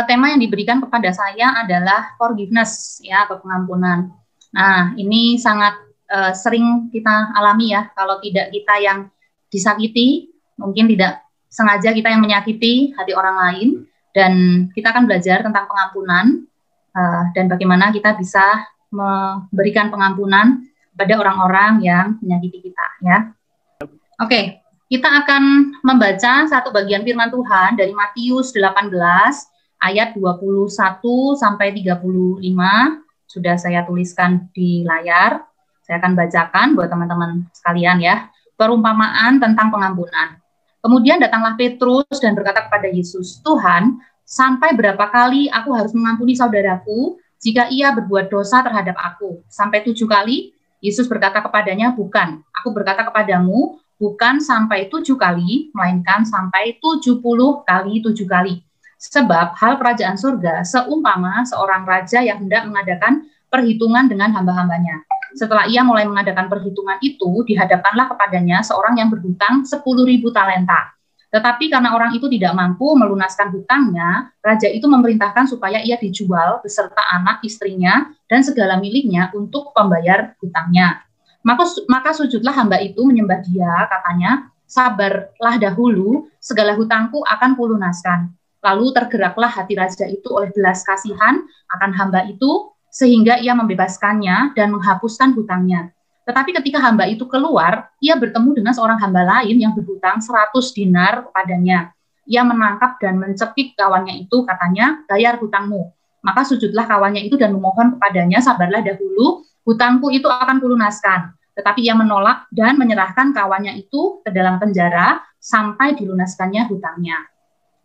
tema yang diberikan kepada saya adalah forgiveness, ya, atau pengampunan. Nah, ini sangat sering kita alami ya, kalau tidak kita yang disakiti, mungkin tidak sengaja kita yang menyakiti hati orang lain, dan kita akan belajar tentang pengampunan, dan bagaimana kita bisa memberikan pengampunan pada orang-orang yang menyakiti kita, ya. Oke, kita akan membaca satu bagian firman Tuhan dari Matius 18 ayat 21 sampai 35. Sudah saya tuliskan di layar. Saya akan bacakan buat teman-teman sekalian ya. Perumpamaan tentang pengampunan. Kemudian datanglah Petrus dan berkata kepada Yesus, "Tuhan, sampai berapa kali aku harus mengampuni saudaraku jika ia berbuat dosa terhadap aku? Sampai 7 kali?" Yesus berkata kepadanya, "Bukan, aku berkata kepadamu, bukan sampai 7 kali, melainkan sampai 70 kali 7 kali. Sebab hal kerajaan surga seumpama seorang raja yang hendak mengadakan perhitungan dengan hamba-hambanya. Setelah ia mulai mengadakan perhitungan itu, dihadapkanlah kepadanya seorang yang berhutang 10.000 talenta. Tetapi karena orang itu tidak mampu melunaskan hutangnya, raja itu memerintahkan supaya ia dijual beserta anak, istrinya, dan segala miliknya untuk pembayar hutangnya. Maka sujudlah hamba itu menyembah dia, katanya, "Sabarlah dahulu, segala hutangku akan kulunaskan." Lalu tergeraklah hati raja itu oleh belas kasihan akan hamba itu, sehingga ia membebaskannya dan menghapuskan hutangnya. Tetapi ketika hamba itu keluar, ia bertemu dengan seorang hamba lain yang berhutang 100 dinar kepadanya. Ia menangkap dan mencekik kawannya itu, katanya, "Bayar hutangmu." Maka sujudlah kawannya itu dan memohon kepadanya, "Sabarlah dahulu, hutangku itu akan kulunaskan." Tetapi ia menolak dan menyerahkan kawannya itu ke dalam penjara sampai dilunaskannya hutangnya.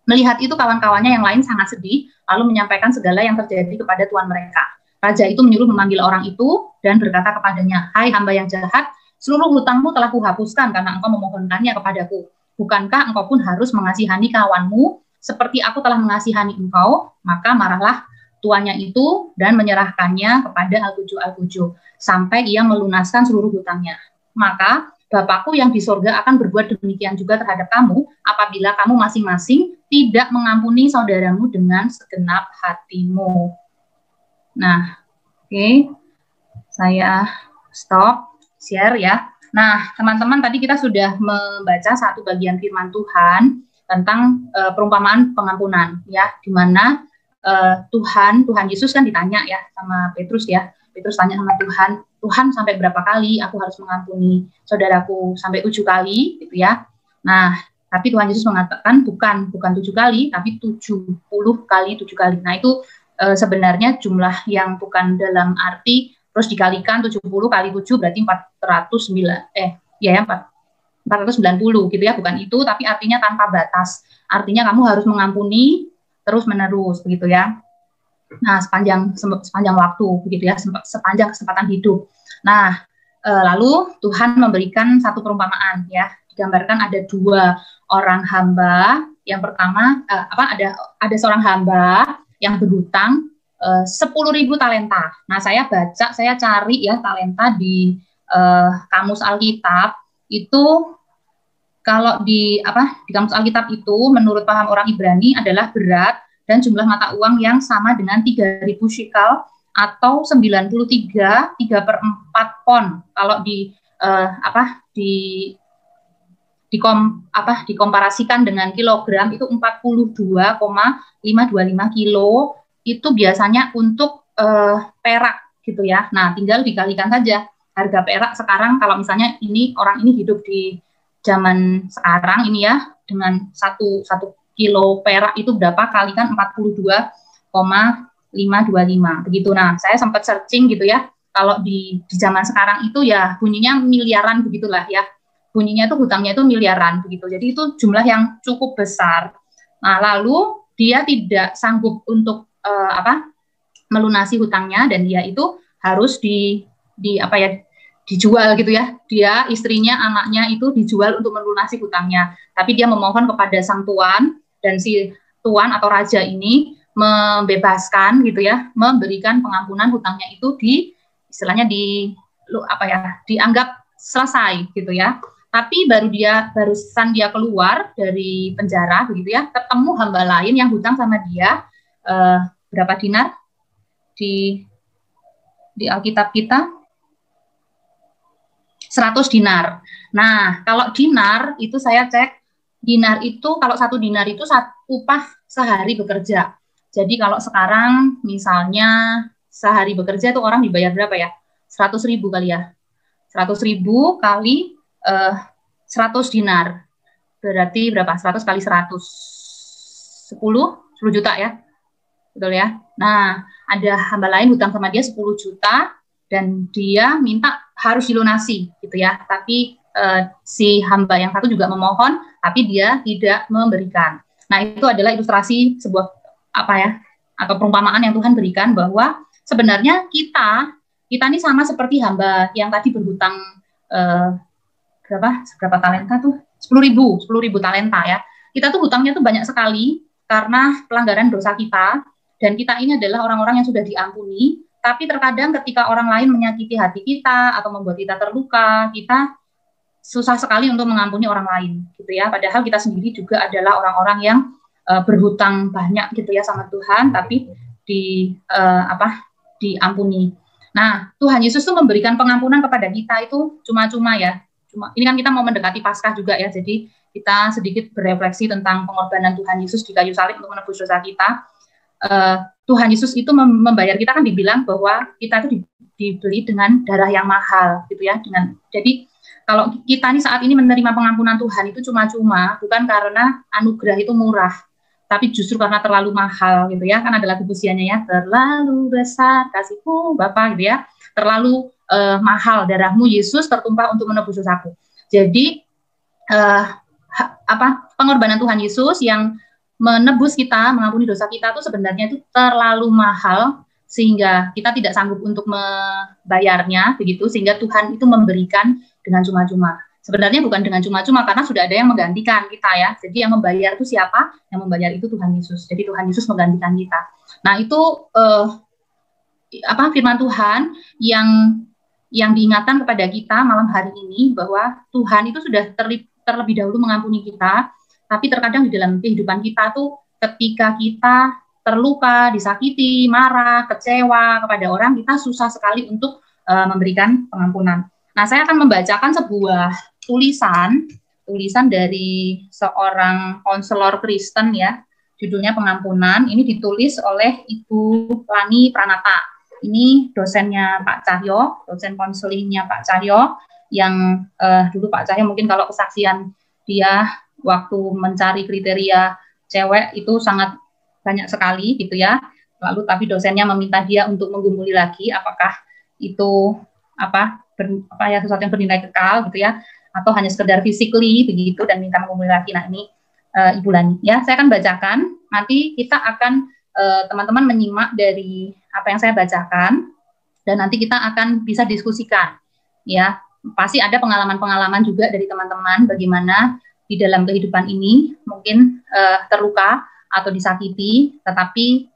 Melihat itu kawan-kawannya yang lain sangat sedih, lalu menyampaikan segala yang terjadi kepada tuan mereka. Raja itu menyuruh memanggil orang itu dan berkata kepadanya, "Hai hamba yang jahat, seluruh hutangmu telah kuhapuskan karena engkau memohonkannya kepadaku. Bukankah engkau pun harus mengasihani kawanmu seperti aku telah mengasihani engkau?" Maka marahlah tuannya itu dan menyerahkannya kepada Al-Quju sampai ia melunaskan seluruh hutangnya. "Maka Bapakku yang di sorga akan berbuat demikian juga terhadap kamu apabila kamu masing-masing tidak mengampuni saudaramu dengan segenap hatimu." Nah, oke. Saya stop share ya. Nah, teman-teman, tadi kita sudah membaca satu bagian firman Tuhan tentang perumpamaan pengampunan ya, di mana Tuhan Yesus kan ditanya ya sama Petrus ya. Petrus tanya sama Tuhan, "Tuhan, sampai berapa kali aku harus mengampuni saudaraku? Sampai 7 kali gitu ya." Nah, tapi Tuhan Yesus mengatakan bukan 7 kali, tapi 70 kali 7 kali. Nah, itu sebenarnya jumlah yang bukan dalam arti terus dikalikan 70 kali 7 berarti 490 gitu ya, bukan itu, tapi artinya tanpa batas. Artinya kamu harus mengampuni terus menerus begitu ya. Nah, sepanjang waktu begitu ya, sepanjang kesempatan hidup. Nah, lalu Tuhan memberikan satu perumpamaan ya. Digambarkan ada 2 orang hamba. Yang pertama ada seorang hamba yang berhutang 10.000 talenta. Nah, saya cari ya talenta di kamus Alkitab itu. Kalau di kamus Alkitab itu menurut paham orang Ibrani adalah berat dan jumlah mata uang yang sama dengan 3.000 shikal atau 93/4 pon. Kalau dikomparasikan dengan kilogram itu 42,525 kilo, itu biasanya untuk perak gitu ya. Nah, tinggal dikalikan saja harga perak sekarang, kalau misalnya orang ini hidup di zaman sekarang ini ya, dengan satu kilo perak itu berapa, kalikan 42,525 begitu. Nah, saya sempat searching gitu ya, kalau di zaman sekarang itu ya bunyinya miliaran begitulah ya, bunyinya itu hutangnya itu miliaran begitu. Jadi itu jumlah yang cukup besar. Nah, lalu dia tidak sanggup untuk melunasi hutangnya, dan dia itu harus dijual gitu ya. Dia, istrinya, anaknya itu dijual untuk melunasi hutangnya. Tapi dia memohon kepada sang tuan, dan si tuan atau raja ini membebaskan gitu ya, memberikan pengampunan hutangnya itu istilahnya dianggap selesai gitu ya. Tapi barusan dia keluar dari penjara begitu ya, ketemu hamba lain yang hutang sama dia berapa dinar di Alkitab kita? 100 dinar. Nah, kalau dinar itu saya cek, dinar itu kalau 1 dinar itu upah sehari bekerja. Jadi kalau sekarang misalnya sehari bekerja itu orang dibayar berapa ya? 100.000 kali ya. 100.000 kali 100 dinar. Berarti berapa? 100 kali 100. 10 juta ya. Betul ya? Nah, ada hamba lain hutang sama dia 10 juta dan dia minta harus dilunasi gitu ya. Tapi si hamba yang satu juga memohon, tapi dia tidak memberikan. Nah, itu adalah ilustrasi sebuah apa ya? Atau perumpamaan yang Tuhan berikan bahwa sebenarnya kita ini sama seperti hamba yang tadi berhutang berapa talenta tuh? 10.000 talenta ya. Kita tuh hutangnya tuh banyak sekali karena pelanggaran dosa kita, dan kita ini adalah orang-orang yang sudah diampuni, tapi terkadang ketika orang lain menyakiti hati kita atau membuat kita terluka, kita susah sekali untuk mengampuni orang lain gitu ya. Padahal kita sendiri juga adalah orang-orang yang berhutang banyak gitu ya sama Tuhan, tapi diampuni. Nah, Tuhan Yesus tuh memberikan pengampunan kepada kita itu cuma-cuma ya. Ini kan kita mau mendekati Paskah juga ya, jadi kita sedikit berefleksi tentang pengorbanan Tuhan Yesus di kayu salib untuk menebus dosa kita. Tuhan Yesus itu membayar kita, kan dibilang bahwa kita itu dibeli dengan darah yang mahal gitu ya. Jadi kalau kita nih saat ini menerima pengampunan Tuhan itu cuma-cuma, bukan karena anugerah itu murah, tapi justru karena terlalu mahal gitu ya. Kan ada lagu pujiannya ya, terlalu besar kasihmu Bapa gitu ya, terlalu mahal darahmu Yesus tertumpah untuk menebus dosaku. Jadi pengorbanan Tuhan Yesus yang menebus kita, mengampuni dosa kita itu sebenarnya itu terlalu mahal sehingga kita tidak sanggup untuk membayarnya begitu, sehingga Tuhan itu memberikan dengan cuma-cuma. Sebenarnya bukan dengan cuma-cuma karena sudah ada yang menggantikan kita ya. Jadi yang membayar itu siapa? Yang membayar itu Tuhan Yesus. Jadi Tuhan Yesus menggantikan kita. Nah, itu firman Tuhan yang diingatkan kepada kita malam hari ini bahwa Tuhan itu sudah terlebih dahulu mengampuni kita, tapi terkadang di dalam kehidupan kita tuh ketika kita terluka, disakiti, marah, kecewa kepada orang, kita susah sekali untuk memberikan pengampunan. Nah, saya akan membacakan sebuah tulisan dari seorang konselor Kristen ya, judulnya Pengampunan. Ini ditulis oleh Ibu Lani Pranata. Ini dosennya Pak Cahyo, dosen konselingnya Pak Cahyo, yang dulu Pak Cahyo mungkin kalau kesaksian dia waktu mencari kriteria cewek itu sangat banyak sekali gitu ya. Lalu tapi dosennya meminta dia untuk menggumuli lagi apakah itu sesuatu yang bernilai kekal gitu ya, atau hanya sekedar physically begitu dan minta menggumuli lagi. Nah, ini Ibu Lani ya, saya akan bacakan, nanti kita akan teman-teman menyimak dari apa yang saya bacakan dan nanti kita akan bisa diskusikan ya. Pasti ada pengalaman-pengalaman juga dari teman-teman bagaimana di dalam kehidupan ini mungkin terluka atau disakiti, tetapi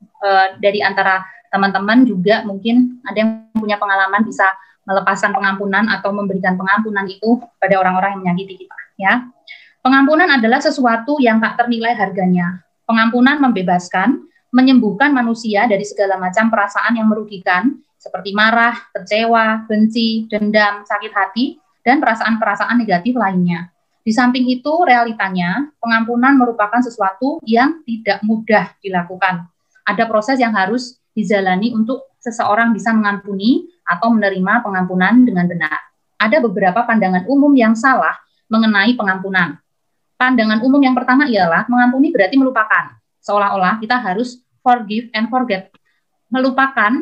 dari antara teman-teman juga mungkin ada yang punya pengalaman bisa melepaskan pengampunan atau memberikan pengampunan itu pada orang-orang yang menyakiti kita ya. Pengampunan adalah sesuatu yang tak ternilai harganya. Pengampunan membebaskan, menyembuhkan manusia dari segala macam perasaan yang merugikan, seperti marah, kecewa, benci, dendam, sakit hati, dan perasaan-perasaan negatif lainnya. Di samping itu, realitanya, pengampunan merupakan sesuatu yang tidak mudah dilakukan. Ada proses yang harus dijalani untuk seseorang bisa mengampuni atau menerima pengampunan dengan benar. Ada beberapa pandangan umum yang salah mengenai pengampunan. Pandangan umum yang pertama ialah mengampuni berarti melupakan. Seolah-olah kita harus forgive and forget. Melupakan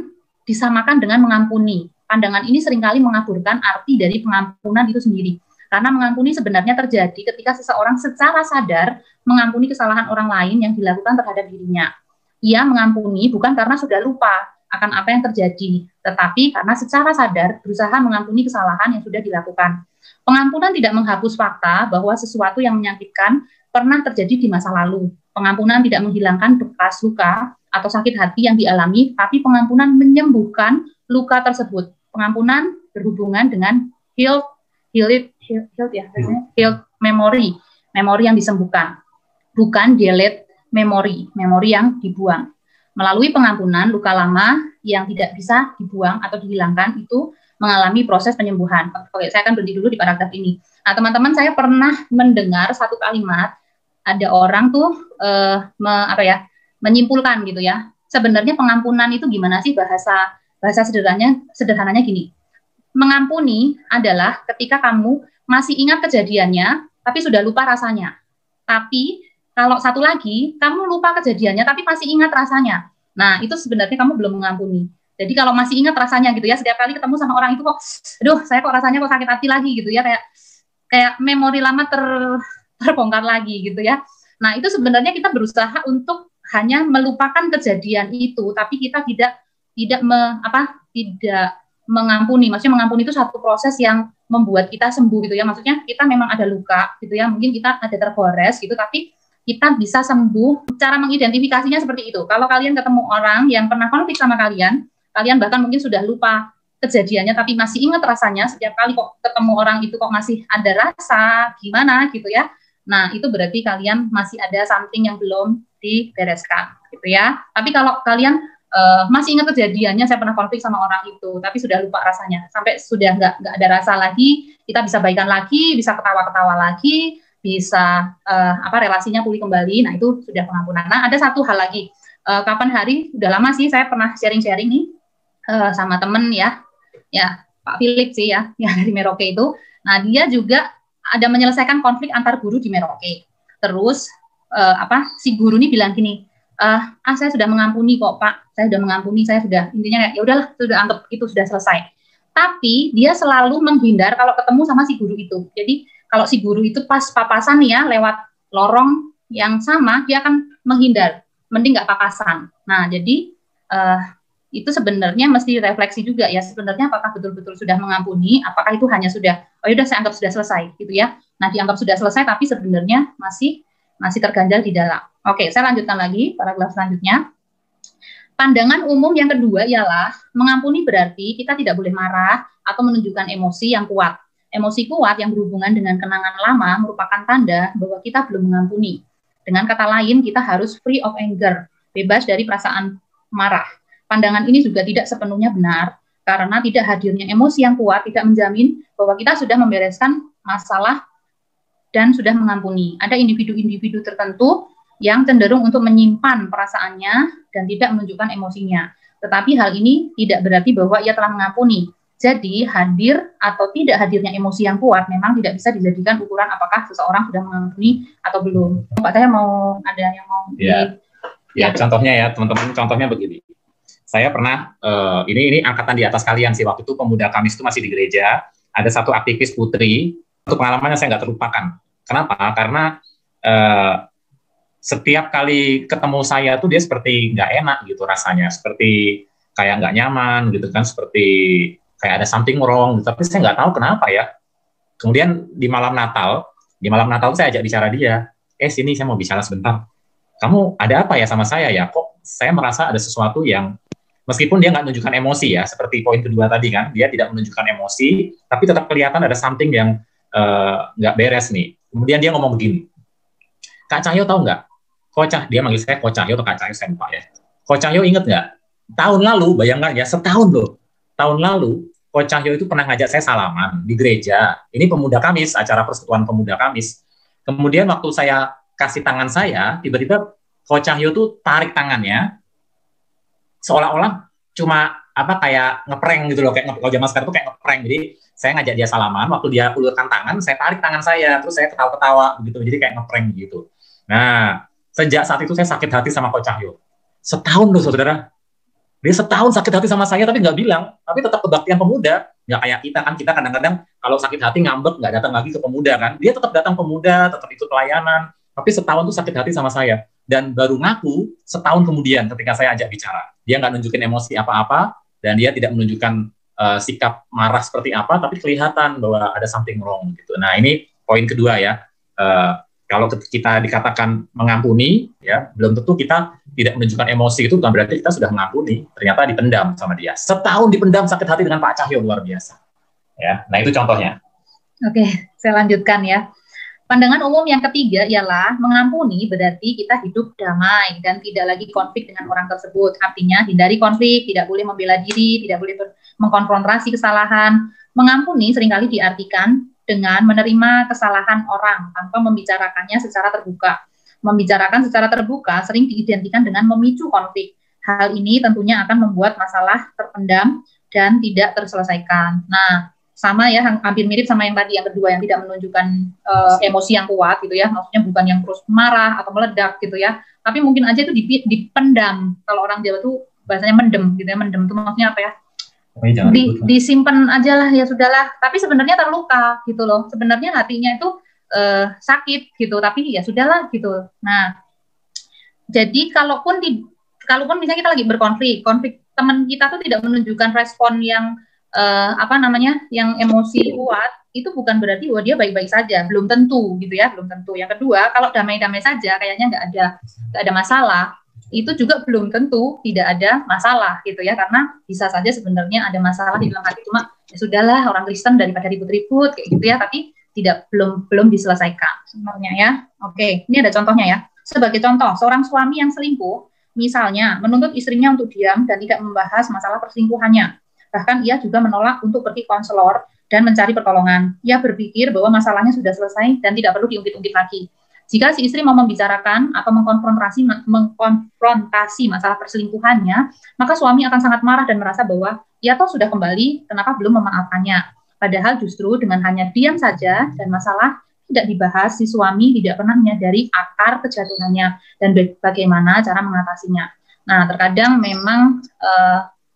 disamakan dengan mengampuni. Pandangan ini seringkali mengaburkan arti dari pengampunan itu sendiri. Karena mengampuni sebenarnya terjadi ketika seseorang secara sadar mengampuni kesalahan orang lain yang dilakukan terhadap dirinya. Ia mengampuni bukan karena sudah lupa akan apa yang terjadi, tetapi karena secara sadar berusaha mengampuni kesalahan yang sudah dilakukan. Pengampunan tidak menghapus fakta bahwa sesuatu yang menyakitkan pernah terjadi di masa lalu. Pengampunan tidak menghilangkan bekas luka atau sakit hati yang dialami, tapi pengampunan menyembuhkan luka tersebut. Pengampunan berhubungan dengan healed memory yang disembuhkan, bukan delete memory yang dibuang. melalui pengampunan luka lama yang tidak bisa dibuang atau dihilangkan itu mengalami proses penyembuhan. Oke, saya akan berhenti dulu di paragraf ini. Nah, teman-teman, saya pernah mendengar satu kalimat, ada orang tuh menyimpulkan gitu ya. Sebenarnya pengampunan itu gimana sih, bahasa sederhananya gini. Mengampuni adalah ketika kamu masih ingat kejadiannya, tapi sudah lupa rasanya. Tapi kalau satu lagi, kamu lupa kejadiannya, tapi masih ingat rasanya. Nah, itu sebenarnya kamu belum mengampuni. Jadi kalau masih ingat rasanya gitu ya, setiap kali ketemu sama orang itu kok, aduh, saya kok rasanya kok sakit hati lagi gitu ya, kayak memori lama terbongkar lagi gitu ya. Nah, itu sebenarnya kita berusaha untuk hanya melupakan kejadian itu, tapi kita tidak mengampuni. Maksudnya mengampuni itu satu proses yang membuat kita sembuh gitu ya. Maksudnya kita memang ada luka gitu ya, mungkin kita ada tergores gitu, tapi kita bisa sembuh. Cara mengidentifikasinya seperti itu. Kalau kalian ketemu orang yang pernah konflik sama kalian bahkan mungkin sudah lupa kejadiannya, tapi masih ingat rasanya, setiap kali kok ketemu orang itu kok masih ada rasa, gimana gitu ya. Nah, itu berarti kalian masih ada something yang belum dibereskan gitu ya. Tapi kalau kalian masih ingat kejadiannya, saya pernah konflik sama orang itu, tapi sudah lupa rasanya, sampai sudah nggak ada rasa lagi, kita bisa baikan lagi, bisa ketawa-ketawa lagi, bisa relasinya pulih kembali. Nah, itu sudah pengampunan. Nah, ada satu hal lagi, kapan hari, udah lama sih saya pernah sharing-sharing nih sama temen ya Pak Philip sih ya, yang dari Merauke itu. Nah, dia juga ada menyelesaikan konflik antar guru di Merauke. Terus si guru ini bilang gini, saya sudah mengampuni kok Pak, saya sudah mengampuni, saya sudah, intinya ya udahlah, sudah anggap itu sudah selesai. Tapi dia selalu menghindar kalau ketemu sama si guru itu. Jadi kalau si guru itu pas papasan ya lewat lorong yang sama, dia akan menghindar, mending nggak papasan. Nah, jadi itu sebenarnya mesti refleksi juga ya, sebenarnya apakah betul-betul sudah mengampuni, apakah itu hanya sudah, oh yaudah saya anggap sudah selesai gitu ya. Nah, dianggap sudah selesai tapi sebenarnya masih terganjal di dalam. Oke, saya lanjutkan lagi paragraf selanjutnya. Pandangan umum yang kedua ialah mengampuni berarti kita tidak boleh marah atau menunjukkan emosi yang kuat. Emosi kuat yang berhubungan dengan kenangan lama merupakan tanda bahwa kita belum mengampuni. Dengan kata lain, kita harus free of anger, bebas dari perasaan marah. Pandangan ini juga tidak sepenuhnya benar, karena tidak hadirnya emosi yang kuat tidak menjamin bahwa kita sudah membereskan masalah dan sudah mengampuni. Ada individu-individu tertentu yang cenderung untuk menyimpan perasaannya dan tidak menunjukkan emosinya. Tetapi hal ini tidak berarti bahwa ia telah mengampuni. Jadi hadir atau tidak hadirnya emosi yang kuat memang tidak bisa dijadikan ukuran apakah seseorang sudah mengampuni atau belum. Pak, saya mau ada yang mau contohnya ya teman-teman, contohnya begini. Saya pernah, ini angkatan di atas kalian sih, waktu itu pemuda Kamis itu masih di gereja, ada satu aktivis putri, untuk pengalamannya saya nggak terlupakan. Kenapa? Karena setiap kali ketemu saya tuh dia seperti nggak enak gitu rasanya, seperti kayak nggak nyaman gitu kan, seperti kayak ada something wrong gitu. Tapi saya nggak tahu kenapa ya. Kemudian di malam Natal saya ajak bicara dia, sini saya mau bicara sebentar. Kamu ada apa ya sama saya ya? Kok saya merasa ada sesuatu yang meskipun dia nggak menunjukkan emosi ya, seperti poin kedua tadi kan, dia tidak menunjukkan emosi, tapi tetap kelihatan ada something yang nggak beres nih. Kemudian dia ngomong begini, Kak Cahyo tahu nggak? Dia manggil saya Ko Cahyo atau Kak Cahyo, saya lupa ya. Ko Cahyo inget nggak? Tahun lalu, bayangkan ya, setahun loh. Tahun lalu, Ko Cahyo itu pernah ngajak saya salaman di gereja. Ini pemuda Kamis, acara persekutuan pemuda Kamis. Kemudian waktu saya kasih tangan saya, tiba-tiba Ko Cahyo tuh tarik tangannya, seolah-olah cuma kayak ngeprank gitu loh, kayak kalau zaman sekarang tuh kayak ngeprank. Jadi saya ngajak dia salaman, waktu dia ulurkan tangan, saya tarik tangan saya, terus saya ketawa-ketawa begitu, jadi kayak ngeprank gitu. Nah, sejak saat itu saya sakit hati sama Ko Cahyo. Setahun loh saudara, dia setahun sakit hati sama saya tapi nggak bilang, tapi tetap kebaktian pemuda. Nggak kayak kita kan, kita kadang-kadang kalau sakit hati ngambek nggak datang lagi ke pemuda kan, dia tetap datang pemuda, tetap ikut pelayanan, tapi setahun tuh sakit hati sama saya. Dan baru ngaku setahun kemudian ketika saya ajak bicara. Dia nggak nunjukin emosi apa-apa, dan dia tidak menunjukkan sikap marah seperti apa, tapi kelihatan bahwa ada something wrong gitu. Nah, ini poin kedua ya. Kalau kita dikatakan mengampuni, ya belum tentu kita tidak menunjukkan emosi, itu bukan berarti kita sudah mengampuni. Ternyata dipendam sama dia. Setahun dipendam sakit hati dengan Pak Cahyo, luar biasa. Ya, nah itu contohnya. Oke, saya lanjutkan ya. Pandangan umum yang ketiga ialah mengampuni berarti kita hidup damai dan tidak lagi konflik dengan orang tersebut. Artinya hindari konflik, tidak boleh membela diri, tidak boleh mengkonfrontasi kesalahan. Mengampuni seringkali diartikan dengan menerima kesalahan orang tanpa membicarakannya secara terbuka. Membicarakan secara terbuka sering diidentikan dengan memicu konflik. Hal ini tentunya akan membuat masalah terpendam dan tidak terselesaikan. Nah, sama ya, hampir mirip sama yang tadi, yang kedua, yang tidak menunjukkan emosi yang kuat gitu ya, maksudnya bukan yang terus marah atau meledak gitu ya, tapi mungkin aja itu dipendam. Kalau orang Jawa tuh bahasanya mendem gitu ya, mendem itu maksudnya apa ya, disimpan aja lah, ya sudahlah, tapi sebenarnya terluka gitu loh, sebenarnya hatinya itu sakit gitu, tapi ya sudahlah gitu. Nah, jadi kalaupun misalnya kita lagi berkonflik, teman kita tuh tidak menunjukkan respon yang yang emosi kuat, itu bukan berarti bahwa dia baik-baik saja, belum tentu gitu ya, belum tentu. Yang kedua, kalau damai-damai saja, kayaknya nggak ada masalah, itu juga belum tentu tidak ada masalah gitu ya, karena bisa saja sebenarnya ada masalah di dalam hati, cuma ya sudahlah, orang Kristen daripada ribut-ribut kayak gitu ya, tapi belum diselesaikan sebenarnya ya. Oke, ini ada contohnya ya. Sebagai contoh, seorang suami yang selingkuh, misalnya menuntut istrinya untuk diam dan tidak membahas masalah perselingkuhannya. Bahkan ia juga menolak untuk pergi konselor dan mencari pertolongan. Ia berpikir bahwa masalahnya sudah selesai dan tidak perlu diungkit-ungkit lagi. Jika si istri mau membicarakan atau mengkonfrontasi masalah perselingkuhannya, maka suami akan sangat marah dan merasa bahwa ia toh sudah kembali, kenapa belum memaafkannya. Padahal justru dengan hanya diam saja dan masalah tidak dibahas, si suami tidak pernah menyadari akar kejatuhannya dan bagaimana cara mengatasinya. Nah, terkadang memang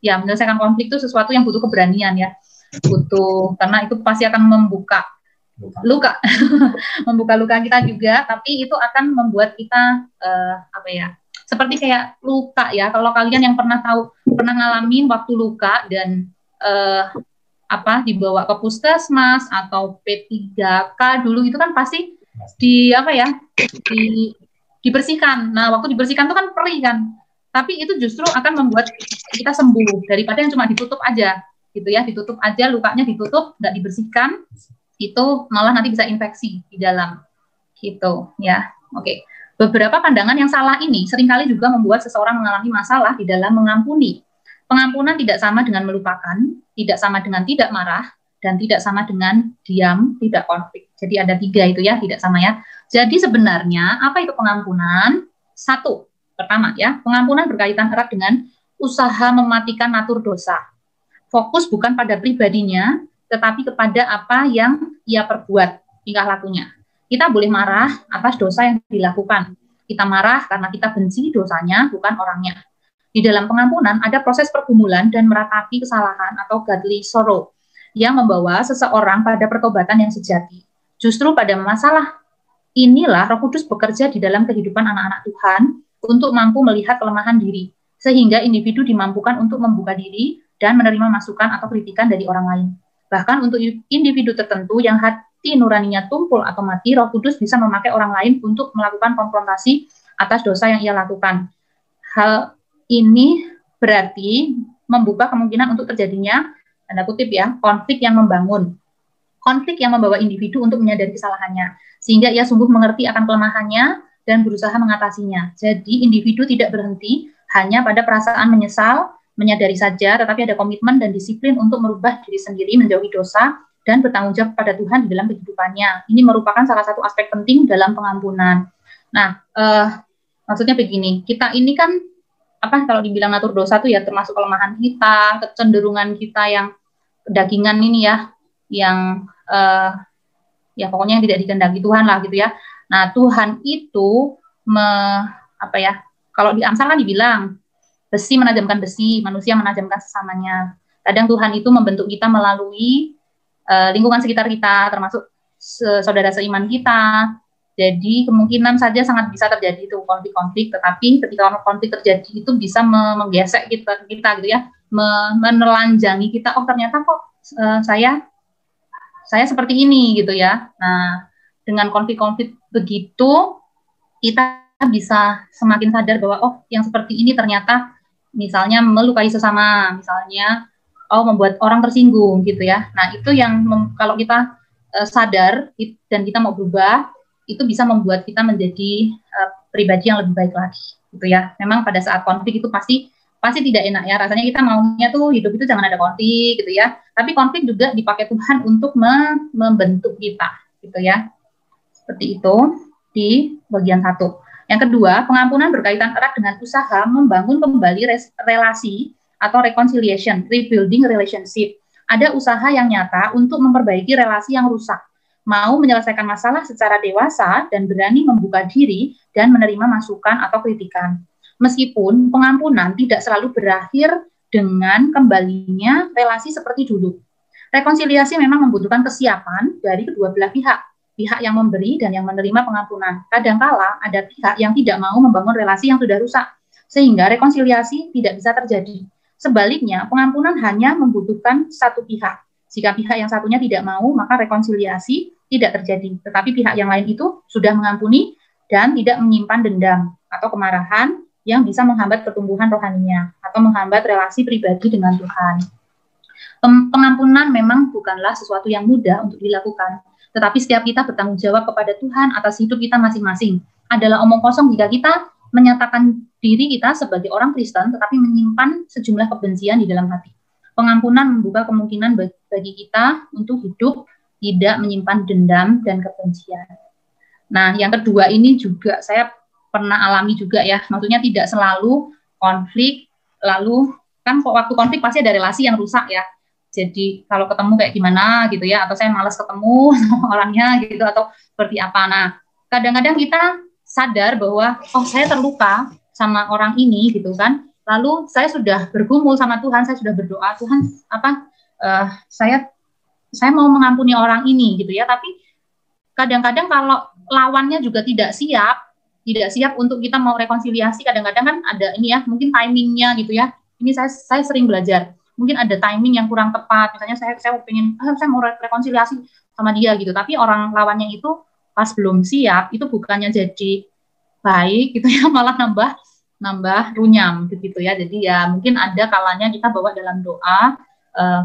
ya, menyelesaikan konflik itu sesuatu yang butuh keberanian ya, karena itu pasti akan membuka luka membuka luka kita juga, tapi itu akan membuat kita seperti kayak luka ya. Kalau kalian yang pernah ngalamin waktu luka dan dibawa ke puskesmas atau P3K dulu, itu kan pasti dibersihkan. Nah, waktu dibersihkan itu kan perih kan, tapi itu justru akan membuat kita sembuh daripada yang cuma ditutup aja gitu ya, ditutup aja, lukanya ditutup, nggak dibersihkan, itu malah nanti bisa infeksi di dalam gitu ya. Oke. Beberapa pandangan yang salah ini seringkali juga membuat seseorang mengalami masalah di dalam mengampuni. Pengampunan tidak sama dengan melupakan, tidak sama dengan tidak marah, dan tidak sama dengan diam, tidak konflik. Jadi ada 3 itu ya, tidak sama ya. Jadi sebenarnya apa itu pengampunan? 1, pertama ya, pengampunan berkaitan erat dengan usaha mematikan natur dosa. Fokus bukan pada pribadinya, tetapi kepada apa yang ia perbuat, tingkah lakunya. Kita boleh marah atas dosa yang dilakukan. Kita marah karena kita benci dosanya, bukan orangnya. Di dalam pengampunan ada proses pergumulan dan meratapi kesalahan atau godly sorrow yang membawa seseorang pada pertobatan yang sejati. Justru pada masalah inilah Roh Kudus bekerja di dalam kehidupan anak-anak Tuhan untuk mampu melihat kelemahan diri, sehingga individu dimampukan untuk membuka diri dan menerima masukan atau kritikan dari orang lain. Bahkan untuk individu tertentu yang hati nuraninya tumpul atau mati, Roh Kudus bisa memakai orang lain untuk melakukan konfrontasi atas dosa yang ia lakukan. Hal ini berarti membuka kemungkinan untuk terjadinya, tanda kutip ya, konflik yang membangun. Konflik yang membawa individu untuk menyadari kesalahannya, sehingga ia sungguh mengerti akan kelemahannya dan berusaha mengatasinya. Jadi individu tidak berhenti hanya pada perasaan menyesal, menyadari saja, tetapi ada komitmen dan disiplin untuk merubah diri sendiri, menjauhi dosa, dan bertanggung jawab pada Tuhan di dalam kehidupannya. Ini merupakan salah satu aspek penting dalam pengampunan. Nah, maksudnya begini, kita ini kan, kalau dibilang natur dosa itu ya termasuk kelemahan kita, kecenderungan kita yang kedagingan ini ya, yang ya pokoknya yang tidak dikehendaki Tuhan lah gitu ya. Nah, Tuhan itu kalau di Amsal kan dibilang besi menajamkan besi, manusia menajamkan sesamanya. Kadang Tuhan itu membentuk kita melalui lingkungan sekitar kita, termasuk saudara seiman kita. Jadi kemungkinan saja sangat bisa terjadi itu konflik-konflik, tetapi ketika konflik terjadi itu bisa menggesek kita gitu ya, menelanjangi kita. Oh ternyata kok saya seperti ini gitu ya. Nah, dengan konflik-konflik begitu kita bisa semakin sadar bahwa oh yang seperti ini ternyata misalnya melukai sesama, misalnya membuat orang tersinggung gitu ya. Nah, itu yang kalau kita sadar dan kita mau berubah, itu bisa membuat kita menjadi pribadi yang lebih baik lagi, gitu ya. Memang pada saat konflik itu pasti tidak enak ya, rasanya kita maunya tuh hidup itu jangan ada konflik, gitu ya. Tapi konflik juga dipakai Tuhan untuk membentuk kita, gitu ya. Seperti itu di bagian 1. Yang kedua, pengampunan berkaitan erat dengan usaha membangun kembali relasi atau reconciliation, rebuilding relationship. Ada usaha yang nyata untuk memperbaiki relasi yang rusak, mau menyelesaikan masalah secara dewasa dan berani membuka diri dan menerima masukan atau kritikan. Meskipun pengampunan tidak selalu berakhir dengan kembalinya relasi seperti dulu. Rekonsiliasi memang membutuhkan kesiapan dari kedua belah pihak yang memberi dan yang menerima pengampunan. Kadangkala ada pihak yang tidak mau membangun relasi yang sudah rusak, sehingga rekonsiliasi tidak bisa terjadi. Sebaliknya, pengampunan hanya membutuhkan satu pihak. Jika pihak yang satunya tidak mau, maka rekonsiliasi tidak terjadi. Tetapi pihak yang lain itu sudah mengampuni dan tidak menyimpan dendam atau kemarahan yang bisa menghambat pertumbuhan rohaninya atau menghambat relasi pribadi dengan Tuhan. Pengampunan memang bukanlah sesuatu yang mudah untuk dilakukan, tetapi setiap kita bertanggung jawab kepada Tuhan atas hidup kita masing-masing. Adalah omong kosong jika kita menyatakan diri kita sebagai orang Kristen, tetapi menyimpan sejumlah kebencian di dalam hati. Pengampunan membuka kemungkinan bagi kita untuk hidup tidak menyimpan dendam dan kebencian. Nah, yang kedua ini juga saya pernah alami juga ya, maksudnya tidak selalu konflik, lalu kan waktu konflik pasti ada relasi yang rusak ya. Jadi kalau ketemu kayak gimana gitu ya, atau saya malas ketemu sama orangnya gitu, atau seperti apa. Nah, kadang-kadang kita sadar bahwa, oh saya terluka sama orang ini gitu kan, lalu saya sudah bergumul sama Tuhan, saya sudah berdoa, Tuhan saya mau mengampuni orang ini gitu ya, tapi kadang-kadang kalau lawannya juga tidak siap untuk kita mau rekonsiliasi, kadang-kadang kan ada ini ya, mungkin timingnya gitu ya. Ini saya sering belajar. Mungkin ada timing yang kurang tepat, misalnya saya pengen saya mau rekonsiliasi sama dia gitu, tapi orang lawannya itu pas belum siap, itu bukannya jadi baik gitu ya, malah nambah runyam gitu ya. Jadi ya mungkin ada kalanya kita bawa dalam doa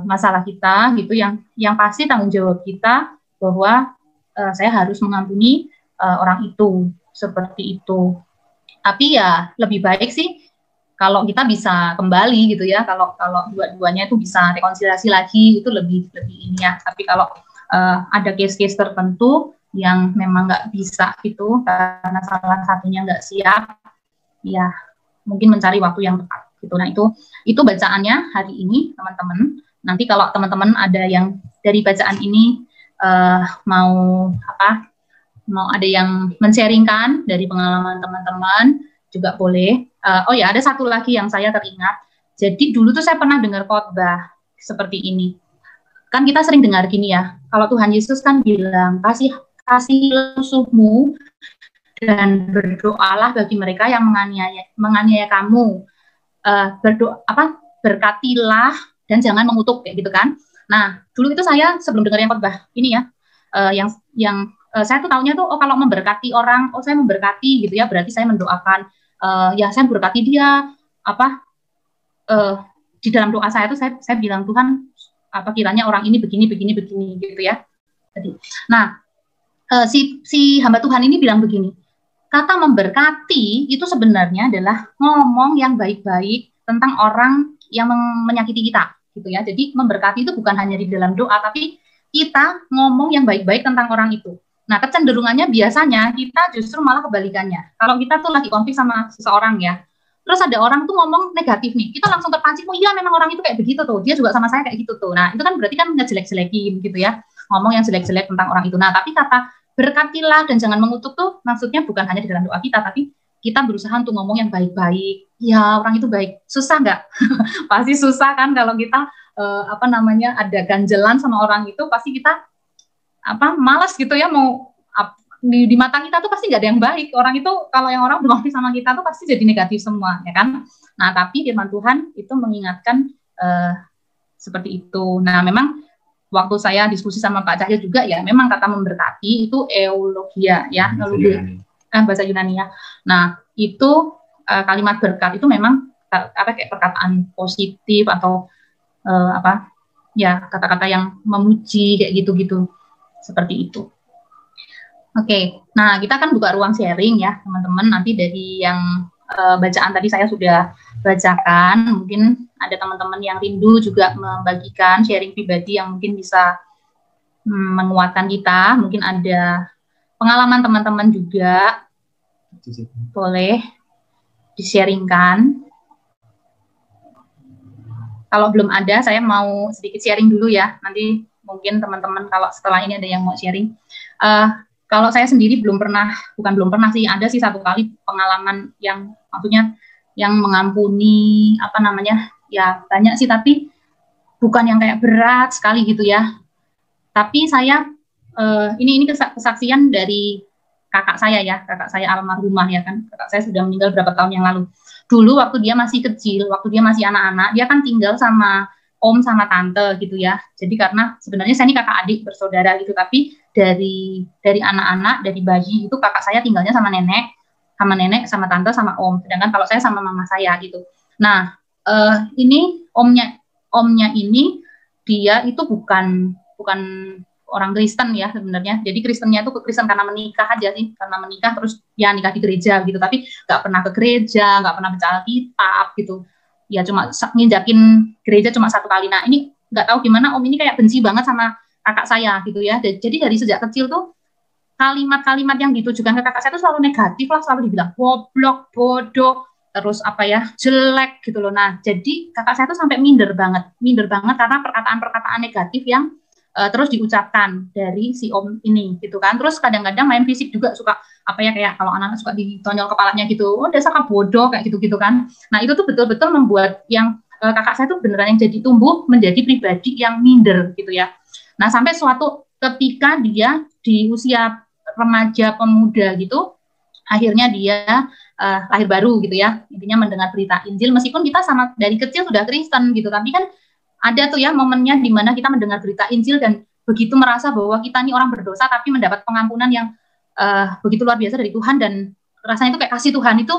masalah kita gitu, yang pasti tanggung jawab kita bahwa saya harus mengampuni orang itu, seperti itu. Tapi ya lebih baik sih kalau kita bisa kembali gitu ya, kalau dua-duanya itu bisa rekonsiliasi lagi, itu lebih ini ya. Tapi kalau ada case-case tertentu yang memang nggak bisa gitu karena salah satunya nggak siap, ya mungkin mencari waktu yang tepat gitu. Nah itu bacaannya hari ini teman-teman. Nanti kalau teman-teman ada yang dari bacaan ini mau ada yang men-sharingkan dari pengalaman teman-teman juga boleh. Oh ya, ada satu lagi yang saya teringat. Jadi dulu tuh saya pernah dengar khotbah seperti ini. Kan kita sering dengar gini ya, kalau Tuhan Yesus kan bilang, kasih musuhmu dan berdoalah bagi mereka yang menganiaya kamu. Berkatilah dan jangan mengutuk, kayak gitu kan. Nah, dulu itu saya sebelum dengar yang khotbah ini ya, yang saya tuh taunya tuh, oh kalau memberkati orang, oh saya memberkati gitu ya, berarti saya mendoakan, ya saya memberkati dia, di dalam doa saya tuh saya bilang, Tuhan, kiranya orang ini begini gitu ya. Jadi, nah si hamba Tuhan ini bilang begini, kata memberkati itu sebenarnya adalah ngomong yang baik-baik tentang orang yang menyakiti kita gitu ya. Jadi memberkati itu bukan hanya di dalam doa, tapi kita ngomong yang baik-baik tentang orang itu. Nah, kecenderungannya biasanya kita justru malah kebalikannya. Kalau kita tuh lagi konflik sama seseorang ya, terus ada orang tuh ngomong negatif nih, kita langsung terpancing, oh iya memang orang itu kayak begitu tuh, dia juga sama saya kayak gitu tuh. Nah, itu kan berarti kan ngejelek-jelekin gitu ya, ngomong yang jelek-jelek tentang orang itu. Nah, tapi kata berkatilah dan jangan mengutuk tuh maksudnya bukan hanya di dalam doa kita, tapi kita berusaha untuk ngomong yang baik-baik. Ya, orang itu baik. Susah nggak? Pasti susah kan kalau kita ada ganjelan sama orang itu, pasti kita malas gitu ya, mau di mata kita tuh pasti nggak ada yang baik. Orang itu kalau yang orang berkonflik sama kita tuh pasti jadi negatif semua, ya kan? Nah, tapi firman Tuhan itu mengingatkan seperti itu. Nah, memang waktu saya diskusi sama Pak Cahyo juga ya, memang kata memberkati itu eulogia ya, bahasa Yunani ya. Nah, itu kalimat berkat itu memang kayak perkataan positif atau kata-kata yang memuji kayak gitu-gitu, seperti itu. Oke, nah kita kan buka ruang sharing ya teman-teman. Nanti dari yang bacaan tadi saya sudah bacakan, mungkin ada teman-teman yang rindu juga membagikan sharing pribadi yang mungkin bisa menguatkan kita. Mungkin ada pengalaman teman-teman juga, boleh di-sharingkan. Kalau belum ada, saya mau sedikit sharing dulu ya. Nanti mungkin teman-teman kalau setelah ini ada yang mau sharing. Kalau saya sendiri bukan belum pernah sih, ada sih satu kali pengalaman yang maksudnya yang mengampuni ya banyak sih, tapi bukan yang kayak berat sekali gitu ya. Tapi saya ini kesaksian dari kakak saya almarhumah ya kan. Kakak saya sudah meninggal berapa tahun yang lalu. Dulu waktu dia masih kecil, waktu dia masih anak-anak, dia kan tinggal sama om sama tante gitu ya. Jadi karena sebenarnya saya ini kakak adik bersaudara gitu, tapi dari anak-anak, dari bayi itu kakak saya tinggalnya sama nenek, sama tante, sama om. Sedangkan kalau saya sama mama saya gitu. Nah, ini omnya ini dia itu bukan orang Kristen ya sebenarnya. Jadi Kristennya itu Kristen karena menikah aja sih, karena menikah terus ya nikah di gereja gitu. Tapi nggak pernah ke gereja, nggak pernah baca Alkitab gitu. Ya cuma nginjakin gereja cuma satu kali. Nah ini nggak tahu gimana om ini kayak benci banget sama kakak saya gitu ya. Jadi dari sejak kecil tuh kalimat-kalimat yang ditujukan ke kakak saya itu selalu negatif lah, selalu dibilang goblok, bodoh, terus jelek gitu loh. Nah jadi kakak saya tuh sampai minder banget karena perkataan-perkataan negatif yang terus diucapkan dari si om ini gitu kan. Terus kadang-kadang main fisik juga suka kayak kalau anak-anak suka ditonyol kepalanya gitu, oh dasar bodoh kayak gitu-gitu kan. Nah itu tuh betul-betul membuat yang kakak saya tuh beneran yang jadi tumbuh menjadi pribadi yang minder gitu ya. Nah sampai suatu ketika dia di usia remaja pemuda gitu, akhirnya dia lahir baru gitu ya, intinya mendengar berita Injil, meskipun kita sama dari kecil sudah Kristen gitu, tapi kan ada tuh ya momennya di mana kita mendengar berita Injil dan begitu merasa bahwa kita ini orang berdosa tapi mendapat pengampunan yang begitu luar biasa dari Tuhan, dan rasanya itu kayak kasih Tuhan itu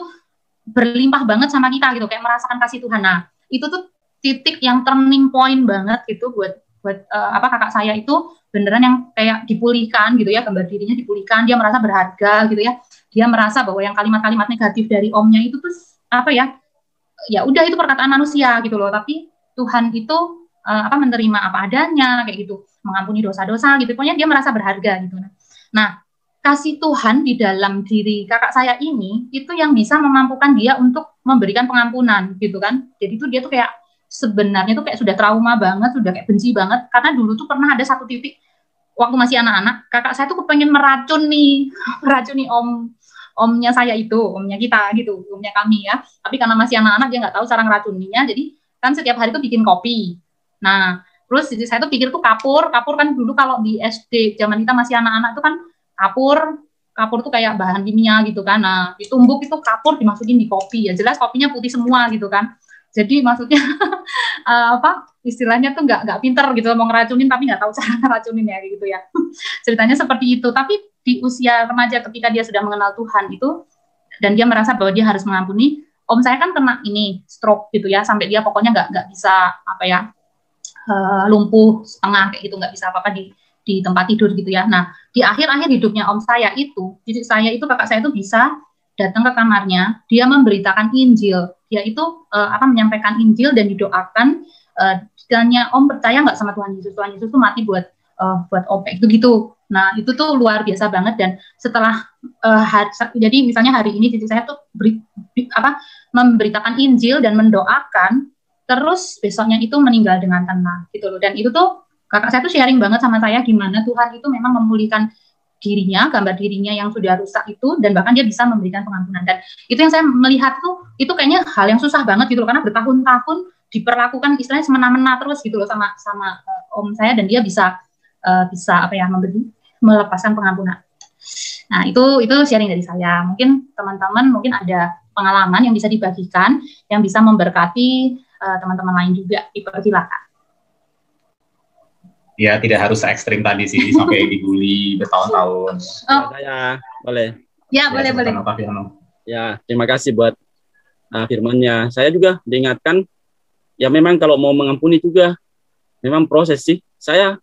berlimpah banget sama kita gitu, kayak merasakan kasih Tuhan. Nah itu tuh titik yang turning point banget gitu buat kakak saya itu beneran yang kayak dipulihkan gitu ya, gambar dirinya dipulihkan, dia merasa berharga gitu ya, dia merasa bahwa yang kalimat-kalimat negatif dari omnya itu tuh ya udah itu perkataan manusia gitu loh, tapi Tuhan itu menerima apa adanya kayak gitu, mengampuni dosa-dosa gitu, pokoknya dia merasa berharga gitu. Nah kasih Tuhan di dalam diri kakak saya ini itu yang bisa memampukan dia untuk memberikan pengampunan gitu kan. Jadi itu dia tuh kayak sebenarnya tuh kayak sudah trauma banget, sudah kayak benci banget, karena dulu tuh pernah ada satu titik waktu masih anak-anak, kakak saya tuh kepengen meracuni omnya saya itu, omnya kita gitu, omnya kami ya. Tapi karena masih anak-anak dia nggak tahu cara ngeracuninya, jadi kan setiap hari tuh bikin kopi. Nah, terus saya tuh pikir tuh kapur kan dulu kalau di SD zaman kita masih anak-anak tuh kan kapur tuh kayak bahan kimia gitu kan. Nah, ditumbuk itu kapur dimasukin di kopi, ya jelas kopinya putih semua gitu kan. Jadi maksudnya istilahnya tuh nggak pinter gitu mau ngeracunin tapi nggak tahu cara ngeracunin ya gitu ya. Ceritanya seperti itu. Tapi di usia remaja ketika dia sudah mengenal Tuhan itu dan dia merasa bahwa dia harus mengampuni, om saya kan kena ini stroke gitu ya, sampai dia pokoknya nggak bisa lumpuh setengah kayak gitu, nggak bisa apa-apa di tempat tidur gitu ya. Nah di akhir-akhir hidupnya om saya itu, kakak saya itu bisa datang ke kamarnya, dia memberitakan Injil, dia itu menyampaikan Injil dan didoakan. Tanya om percaya nggak sama Tuhan Yesus? Tuhan Yesus tuh mati buat om kayak gitu. Nah itu tuh luar biasa banget. Dan setelah jadi misalnya hari ini cici saya tuh memberitakan Injil dan mendoakan, terus besoknya itu meninggal dengan tenang gitu loh. Dan itu tuh kakak saya tuh sharing banget sama saya gimana Tuhan itu memang memulihkan dirinya, gambar dirinya yang sudah rusak itu, dan bahkan dia bisa memberikan pengampunan. Dan itu yang saya melihat tuh, itu kayaknya hal yang susah banget gitu loh, karena bertahun-tahun diperlakukan istilahnya semena-mena terus gitu loh sama om saya, dan dia bisa melepaskan pengampunan. Nah itu sharing dari saya. Mungkin teman-teman mungkin ada pengalaman yang bisa dibagikan, yang bisa memberkati teman-teman lain juga. Dipersilakan. Ya, tidak harus ekstrim tadi sih, sampai dibully bertahun-tahun. Oh. Saya boleh. Ya, boleh. Ya, terima kasih buat firman-Nya. Saya juga diingatkan, ya memang kalau mau mengampuni juga, memang proses sih. Saya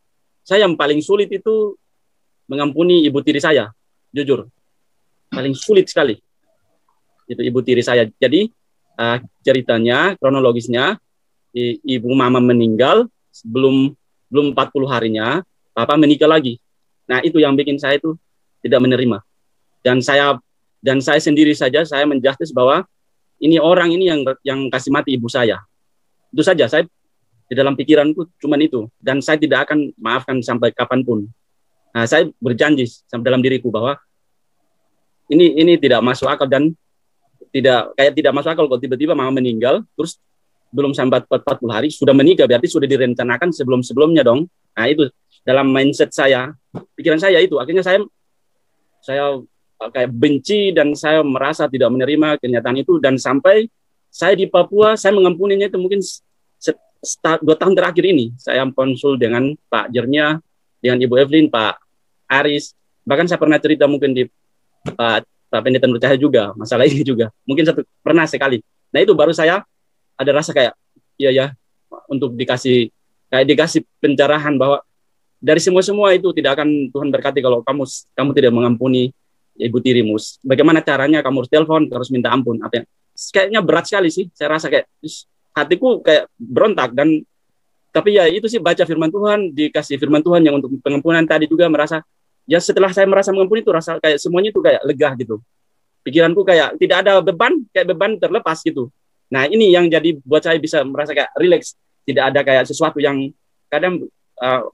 yang paling sulit itu mengampuni ibu tiri saya. jujur paling sulit sekali itu ibu tiri saya. Jadi ceritanya, kronologisnya, ibu mama meninggal belum 40 harinya, papa menikah lagi. Nah itu yang bikin saya itu tidak menerima. Dan saya sendiri saja saya menjustis bahwa ini orang ini yang kasih mati ibu saya. Itu saja, saya di dalam pikiranku cuman itu, dan saya tidak akan maafkan sampai kapanpun. Nah, saya berjanji sampai dalam diriku bahwa ini tidak masuk akal, dan tidak masuk akal kalau tiba-tiba mama meninggal terus belum sampai 40 hari sudah menikah, berarti sudah direncanakan sebelum-sebelumnya dong. Nah itu dalam mindset saya, pikiran saya itu akhirnya saya kayak benci dan saya merasa tidak menerima kenyataan itu, dan sampai saya di Papua saya mengampuninya itu mungkin 2 tahun terakhir ini. Saya konsul dengan Pak Jernia, dengan Ibu Evelyn, Pak Aris, bahkan saya pernah cerita mungkin di Pak Pendeta Nur Cahaya juga masalah ini juga, mungkin pernah sekali. Nah itu baru saya ada rasa kayak ya untuk dikasih pencerahan bahwa dari semua itu tidak akan Tuhan berkati kalau kamu tidak mengampuni ibu tirimu. Bagaimana caranya? Kamu harus telepon, harus minta ampun. Kayaknya berat sekali sih. Saya rasa kayak hatiku kayak berontak, dan tapi ya itu sih, baca firman Tuhan, dikasih firman Tuhan yang untuk pengampunan tadi juga merasa ya setelah saya merasa mengampuni itu rasa kayak semuanya itu kayak lega gitu. Pikiranku kayak tidak ada beban, kayak beban terlepas gitu. Nah ini yang jadi buat saya bisa merasa kayak relax, tidak ada kayak sesuatu yang kadang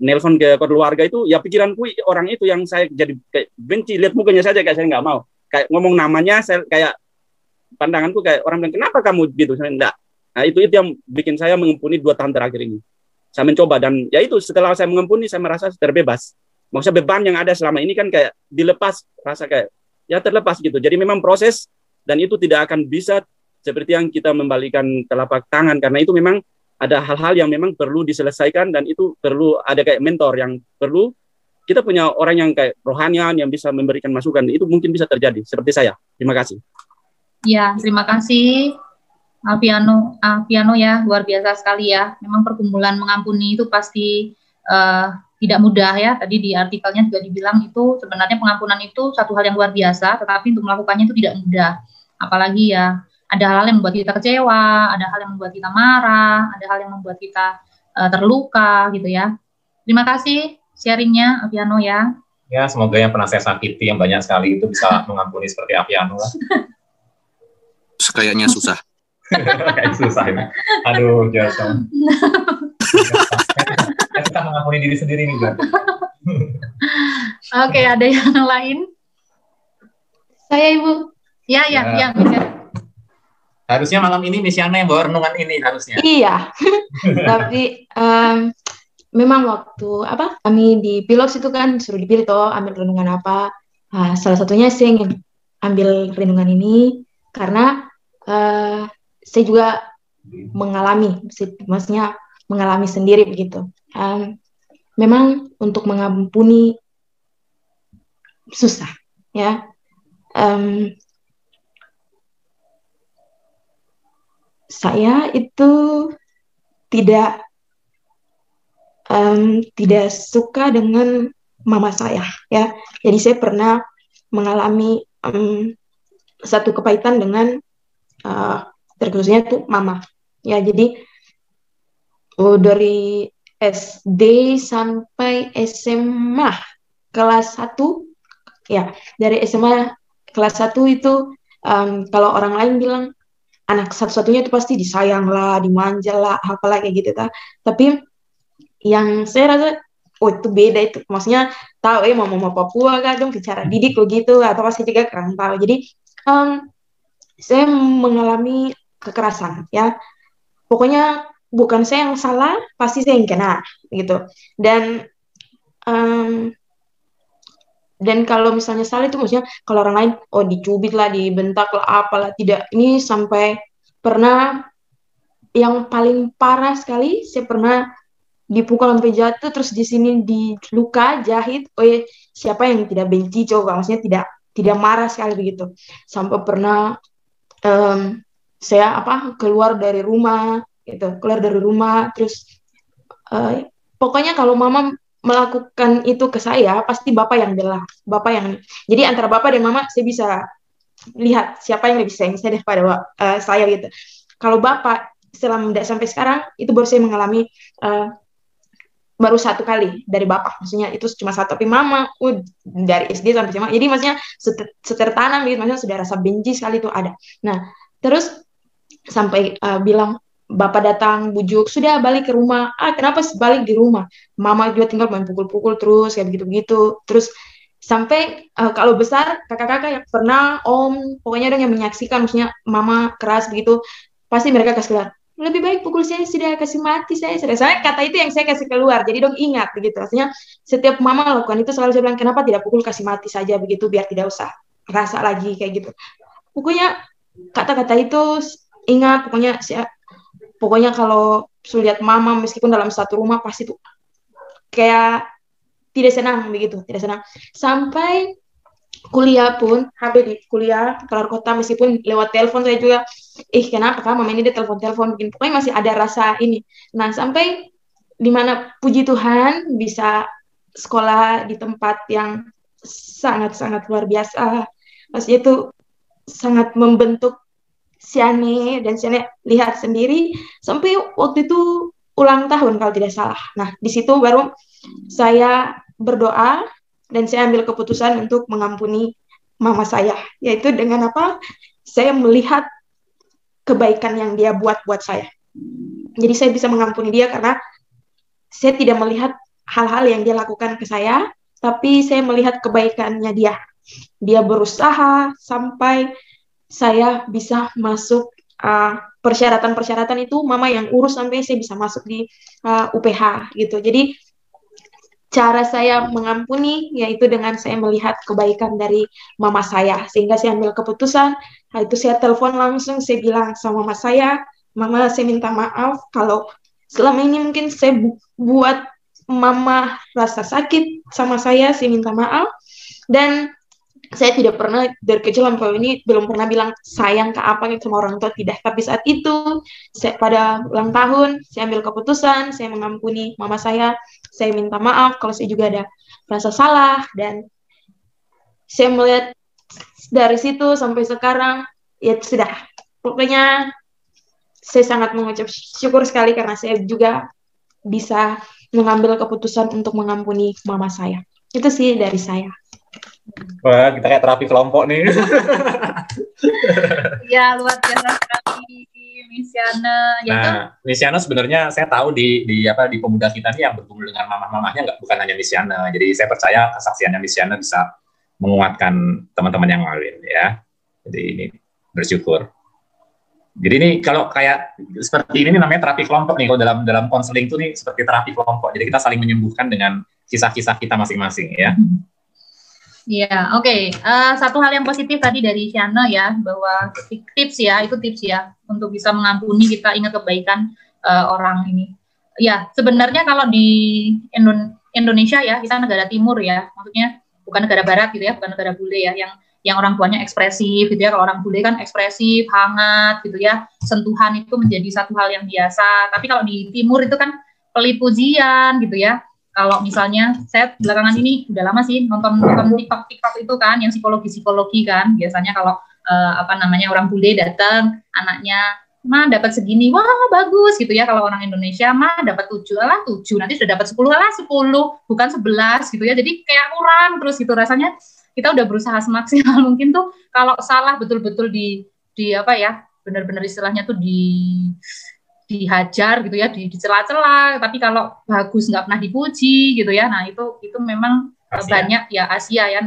nelpon ke keluarga itu ya pikiranku orang itu yang saya jadi kayak benci, lihat mukanya saja kayak saya nggak mau, kayak ngomong namanya saya kayak pandanganku kayak orang bilang kenapa kamu gitu, saya enggak. Nah itu yang bikin saya mengampuni 2 tahun terakhir ini. Saya mencoba, dan ya itu setelah saya mengampuni saya merasa terbebas. Maksudnya beban yang ada selama ini kan kayak dilepas, rasa kayak ya terlepas gitu. Jadi memang proses, dan itu tidak akan bisa seperti yang kita membalikan telapak tangan, karena itu memang ada hal-hal yang memang perlu diselesaikan, dan itu perlu ada kayak mentor yang perlu kita punya, orang yang kayak rohanian yang bisa memberikan masukan. Itu mungkin bisa terjadi seperti saya. Terima kasih. Ya, terima kasih Alfiano ya, luar biasa sekali ya. Memang pergumulan mengampuni itu pasti tidak mudah ya. Tadi di artikelnya juga dibilang itu sebenarnya pengampunan itu satu hal yang luar biasa, tetapi untuk melakukannya itu tidak mudah. Apalagi ya ada hal-hal yang membuat kita kecewa, ada hal yang membuat kita marah, ada hal yang membuat kita terluka gitu ya. Terima kasih sharingnya Alfiano ya. Ya, semoga yang pernah saya sakiti yang banyak sekali itu bisa mengampuni seperti Alfiano lah. Kayaknya susah. Kayak susah ini. Aduh, jatuh. Kita mengampuni diri sendiri nih, Bang. Oke, ada yang lain? Saya Ibu. Ya. Harusnya malam ini Misyana yang bawa renungan ini harusnya. Iya. Tapi memang waktu kami di Pilox itu kan suruh dipilih toh ambil renungan apa. Nah, salah satunya saya ingin ambil renungan ini karena saya juga mengalami, maksudnya mengalami sendiri begitu. Memang untuk mengampuni susah, ya. Saya itu tidak suka dengan mama saya, ya. Jadi saya pernah mengalami satu kepahitan dengan terkhususnya tuh mama, ya. Jadi dari SD sampai SMA kelas 1, ya, dari SMA kelas 1 itu kalau orang lain bilang anak satu-satunya itu pasti disayang lah, dimanja lah, apalah kayak gitu tapi yang saya rasa itu beda, itu maksudnya tahu mama Papua kan dong cara didik begitu, atau masih juga kurang tahu. Jadi saya mengalami kekerasan, ya, pokoknya bukan saya yang salah, pasti saya yang kena gitu. Dan kalau misalnya salah itu maksudnya kalau orang lain dicubit lah, dibentak lah, apalah, tidak. Ini sampai pernah yang paling parah sekali, saya pernah dipukul sampai jatuh, terus di sini di luka jahit. Siapa yang tidak benci coba, maksudnya tidak marah sekali begitu. Sampai pernah saya keluar dari rumah gitu, terus pokoknya kalau mama melakukan itu ke saya, pasti bapak yang bela, bapak yang. Jadi antara bapak dan mama saya bisa lihat siapa yang lebih sayang saya daripada saya gitu. Kalau bapak selama sampai sekarang itu baru saya mengalami baru satu kali dari bapak, maksudnya itu cuma satu, tapi mama dari SD sampai SMA, jadi maksudnya setertanam gitu, maksudnya sudah rasa benci sekali itu ada. Nah terus sampai bilang bapak datang bujuk, sudah balik ke rumah. Kenapa balik di rumah? Mama juga tinggal main pukul-pukul terus kayak begitu-begitu. Terus sampai kalau besar kakak-kakak yang pernah pokoknya ada yang menyaksikan maksudnya mama keras begitu, pasti mereka kasih keluar, lebih baik pukul saya, sudah kasih mati saya sudah. Saya kata itu yang saya kasih keluar, jadi dong ingat begitu. Artinya setiap mama lakukan itu selalu saya bilang, kenapa tidak pukul, kasih mati saja begitu, biar tidak usah rasa lagi kayak gitu. Pokoknya kata-kata itu ingat, pokoknya kalau lihat mama meskipun dalam satu rumah pasti tuh kayak tidak senang begitu, tidak senang. Sampai kuliah pun, habis di kuliah keluar kota, meskipun lewat telepon saya juga, kenapa kamu ini dia telepon-telepon begini, pokoknya masih ada rasa ini. Nah sampai dimana puji Tuhan bisa sekolah di tempat yang sangat-sangat luar biasa, maksudnya itu sangat membentuk Siane, dan Siane lihat sendiri sampai waktu itu ulang tahun kalau tidak salah. Nah di situ baru saya berdoa dan saya ambil keputusan untuk mengampuni mama saya, yaitu dengan apa? Saya melihat kebaikan yang dia buat saya. Jadi saya bisa mengampuni dia karena saya tidak melihat hal-hal yang dia lakukan ke saya, tapi saya melihat kebaikannya dia. Dia berusaha sampai saya bisa masuk persyaratan-persyaratan itu, mama yang urus sampai saya bisa masuk di UPH gitu. Jadi cara saya mengampuni yaitu dengan saya melihat kebaikan dari mama saya, sehingga saya ambil keputusan. Itu saya telepon langsung, saya bilang sama mama saya minta maaf kalau selama ini mungkin saya buat mama rasa sakit sama saya minta maaf. Dan saya tidak pernah berkecuali kalau ini belum pernah bilang sayang ke apa gitu sama orang tua, tidak. Tapi saat itu pada ulang tahun saya ambil keputusan, saya mengampuni mama saya minta maaf kalau saya juga ada rasa salah. Dan saya melihat dari situ sampai sekarang ya sudah, pokoknya saya sangat mengucap syukur sekali karena saya juga bisa mengambil keputusan untuk mengampuni mama saya. Itu sih dari saya. Wah, kita kayak terapi kelompok nih. Ya, luar biasa sekali, Miss Yana. Nah, Miss Yana sebenarnya saya tahu di pemuda kita nih yang bergumul dengan mamah-mamahnya bukan hanya Miss Yana. Jadi saya percaya kesaksiannya Miss Yana bisa menguatkan teman-teman yang lain ya. Jadi ini bersyukur. Jadi ini kalau kayak seperti ini namanya terapi kelompok nih. Kalau dalam konseling itu nih seperti terapi kelompok. Jadi kita saling menyembuhkan dengan kisah-kisah kita masing-masing ya. Iya, oke. Satu hal yang positif tadi dari Shana ya, bahwa tips ya untuk bisa mengampuni, kita ingat kebaikan orang ini. Ya, sebenarnya kalau di Indonesia ya, kita negara timur ya, maksudnya bukan negara barat gitu ya, bukan negara bule ya, yang orang tuanya ekspresif gitu ya. Kalau orang bule kan ekspresif, hangat gitu ya, sentuhan itu menjadi satu hal yang biasa. Tapi kalau di timur itu kan pelit-pujian gitu ya. Kalau misalnya saya belakangan ini udah lama sih nonton TikTok itu kan, yang psikologi kan, biasanya kalau orang bule datang, anaknya Ma dapat segini, wah bagus gitu ya. Kalau orang Indonesia Ma dapat 7, nanti sudah dapat 10, 10 bukan 11 gitu ya. Jadi kayak kurang terus gitu rasanya. Kita udah berusaha semaksimal mungkin tuh, kalau salah betul-betul di benar-benar istilahnya tuh dihajar gitu ya, dicela-cela. Tapi kalau bagus nggak pernah dipuji gitu ya. Nah itu memang banyak ya, Asia ya,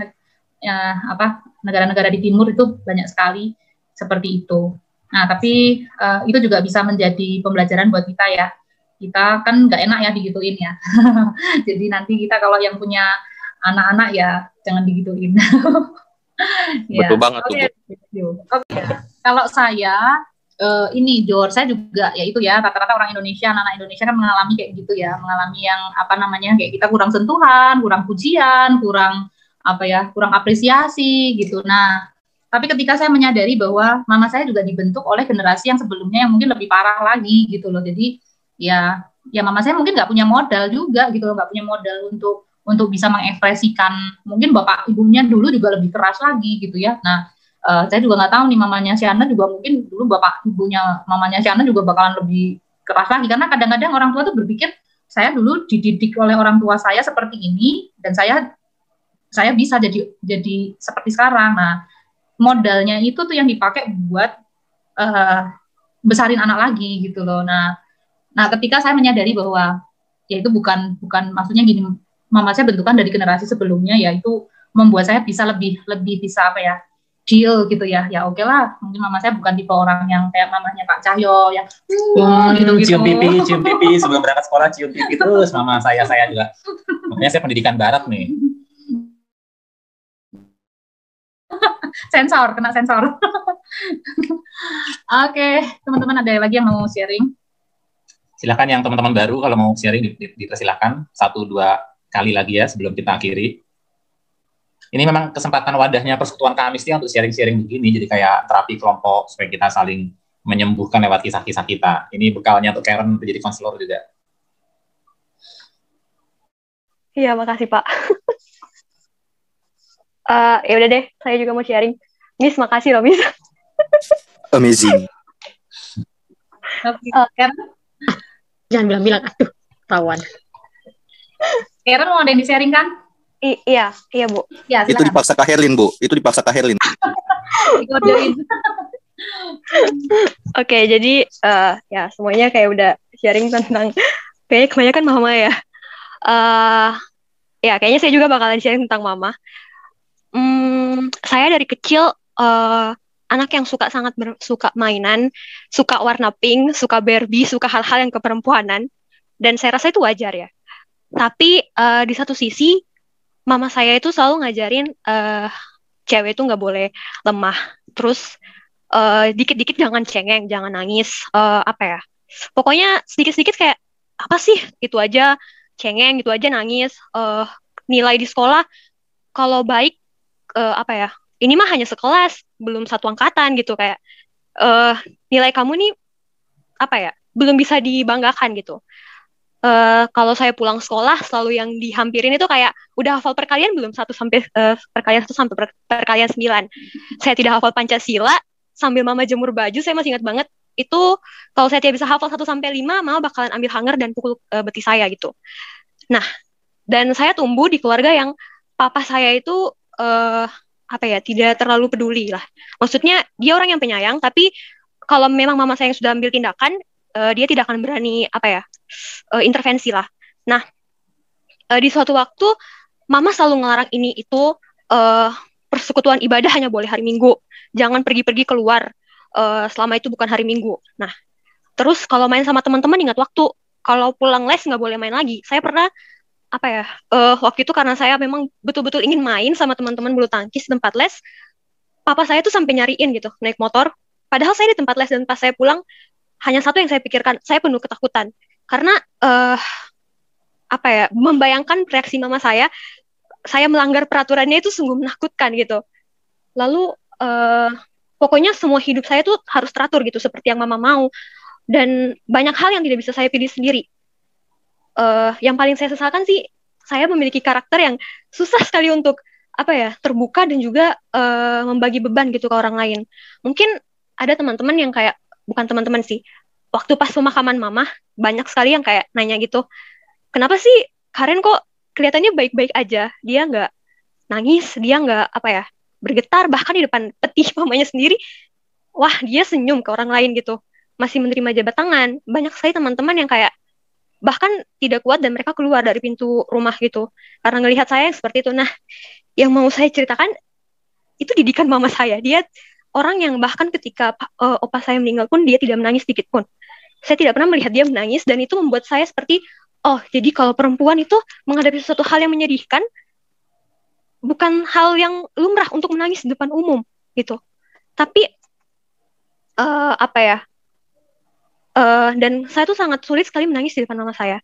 negara-negara di timur itu banyak sekali seperti itu. Nah tapi itu juga bisa menjadi pembelajaran buat kita ya. Kita kan nggak enak ya digituin ya. Jadi nanti kita kalau yang punya anak-anak ya jangan digituin. Betul banget tuh. Oke. Kalau saya saya juga ya itu ya, rata-rata orang Indonesia, anak-anak Indonesia kan mengalami kayak gitu ya, mengalami yang kayak kita kurang sentuhan, kurang pujian, kurang apresiasi gitu. Nah, tapi ketika saya menyadari bahwa mama saya juga dibentuk oleh generasi yang sebelumnya yang mungkin lebih parah lagi gitu loh. Jadi ya ya mama saya mungkin nggak punya modal juga gitu, nggak punya modal untuk bisa mengekspresikan. Mungkin bapak ibunya dulu juga lebih keras lagi gitu ya. Nah, saya juga nggak tahu nih mamanya Shana juga mungkin dulu bapak ibunya mamanya Shana juga bakalan lebih keras lagi, karena kadang-kadang orang tua tuh berpikir saya dulu dididik oleh orang tua saya seperti ini dan saya bisa jadi seperti sekarang. Nah, modalnya itu tuh yang dipakai buat besarin anak lagi gitu loh. Nah, ketika saya menyadari bahwa ya itu bukan maksudnya gini, mama saya bentukan dari generasi sebelumnya, yaitu membuat saya bisa lebih bisa apa ya, deal gitu ya. Ya oke lah, mungkin mama saya bukan tipe orang yang kayak mamanya Pak Cahyo yang gitu-gitu. Cium pipi sebelum berangkat sekolah, cium pipi terus mama saya juga. Makanya saya pendidikan barat nih. Kena sensor. Oke, teman-teman ada lagi yang mau sharing? Silakan yang teman-teman baru kalau mau sharing dipersilakan 1-2 kali lagi ya sebelum kita akhiri. Ini memang kesempatan wadahnya Persekutuan Kamistia untuk sharing-sharing begini, jadi kayak terapi kelompok supaya kita saling menyembuhkan lewat kisah-kisah kita. Ini bekalnya untuk Karen menjadi konselor juga. Iya, makasih Pak. Ya udah deh, saya juga mau sharing. Miss, makasih loh Miss. Amazing. Karen? Jangan bilang-bilang, aduh, tawan. Karen mau ada yang di-sharing kan? Iya Bu. Ya, itu dipaksa Kak Herlin, Bu. Itu dipaksa Kak Herlin. Oke, jadi ya semuanya kayak udah sharing tentang, kayaknya kebanyakan mama ya. Ya kayaknya saya juga bakalan sharing tentang mama. Saya dari kecil anak yang suka mainan, suka warna pink, suka Barbie, suka hal-hal yang keperempuanan, dan saya rasa itu wajar ya. Tapi di satu sisi mama saya itu selalu ngajarin cewek itu nggak boleh lemah, terus dikit-dikit jangan cengeng, jangan nangis, apa ya, pokoknya sedikit-sedikit kayak apa sih, itu aja cengeng, itu aja nangis, nilai di sekolah kalau baik apa ya, ini mah hanya sekelas, belum satu angkatan gitu, kayak nilai kamu nih apa ya, belum bisa dibanggakan gitu. Kalau saya pulang sekolah selalu yang dihampirin itu kayak udah hafal perkalian belum, 1 sampai perkalian 1 sampai perkalian 9. Saya tidak hafal Pancasila sambil mama jemur baju, saya masih ingat banget itu. Kalau saya tidak bisa hafal 1 sampai 5, mama bakalan ambil hanger dan pukul betis saya gitu. Nah, dan saya tumbuh di keluarga yang papa saya itu apa ya, tidak terlalu peduli lah. Maksudnya dia orang yang penyayang, tapi kalau memang mama saya yang sudah ambil tindakan, dia tidak akan berani apa ya, intervensi lah. Nah, di suatu waktu mama selalu ngelarang ini itu, persekutuan ibadah hanya boleh hari Minggu, jangan pergi-pergi keluar selama itu bukan hari Minggu. Nah, terus kalau main sama teman-teman ingat waktu, kalau pulang les nggak boleh main lagi. Saya pernah apa ya, waktu itu karena saya memang betul-betul ingin main sama teman-teman bulu tangkis di tempat les, papa saya tuh sampai nyariin gitu naik motor, padahal saya di tempat les, dan pas saya pulang hanya satu yang saya pikirkan, saya penuh ketakutan karena apa ya, membayangkan reaksi mama saya melanggar peraturannya itu sungguh menakutkan gitu. Lalu pokoknya semua hidup saya tuh harus teratur gitu seperti yang mama mau, dan banyak hal yang tidak bisa saya pilih sendiri. Yang paling saya sesalkan sih, saya memiliki karakter yang susah sekali untuk apa ya, terbuka dan juga membagi beban gitu ke orang lain. Mungkin ada teman-teman yang kayak, bukan teman-teman sih, waktu pas pemakaman mama banyak sekali yang kayak nanya gitu, kenapa sih Karen kok kelihatannya baik-baik aja, dia nggak nangis, dia nggak apa ya, bergetar, bahkan di depan peti mamanya sendiri, wah dia senyum ke orang lain gitu, masih menerima jabat tangan. Banyak sekali teman-teman yang kayak bahkan tidak kuat dan mereka keluar dari pintu rumah gitu karena ngelihat saya yang seperti itu. Nah, yang mau saya ceritakan itu didikan mama saya. Dia orang yang bahkan ketika opa saya meninggal pun dia tidak menangis sedikit pun. Saya tidak pernah melihat dia menangis, dan itu membuat saya seperti, oh jadi kalau perempuan itu menghadapi sesuatu hal yang menyedihkan bukan hal yang lumrah untuk menangis di depan umum gitu. Tapi apa ya, dan saya tuh sangat sulit sekali menangis di depan mama saya.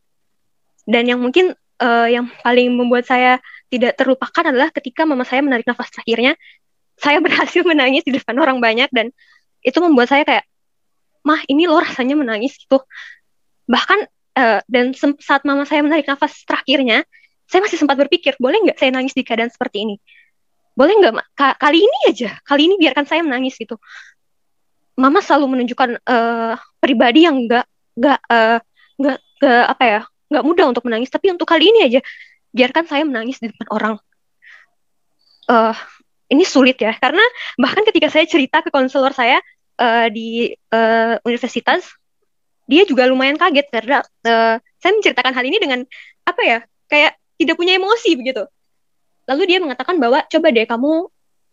Dan yang mungkin yang paling membuat saya tidak terlupakan adalah ketika mama saya menarik nafas terakhirnya, saya berhasil menangis di depan orang banyak, dan itu membuat saya kayak, mah ini loh rasanya menangis gitu. Bahkan saat mama saya menarik nafas terakhirnya, saya masih sempat berpikir, boleh nggak saya nangis di keadaan seperti ini? Boleh nggak, kali ini aja, kali ini biarkan saya menangis gitu. Mama selalu menunjukkan pribadi yang nggak mudah untuk menangis. Tapi untuk kali ini aja, biarkan saya menangis di depan orang. Ini sulit ya, karena bahkan ketika saya cerita ke konselor saya di universitas, dia juga lumayan kaget karena saya menceritakan hal ini dengan kayak tidak punya emosi begitu. Lalu dia mengatakan bahwa coba deh kamu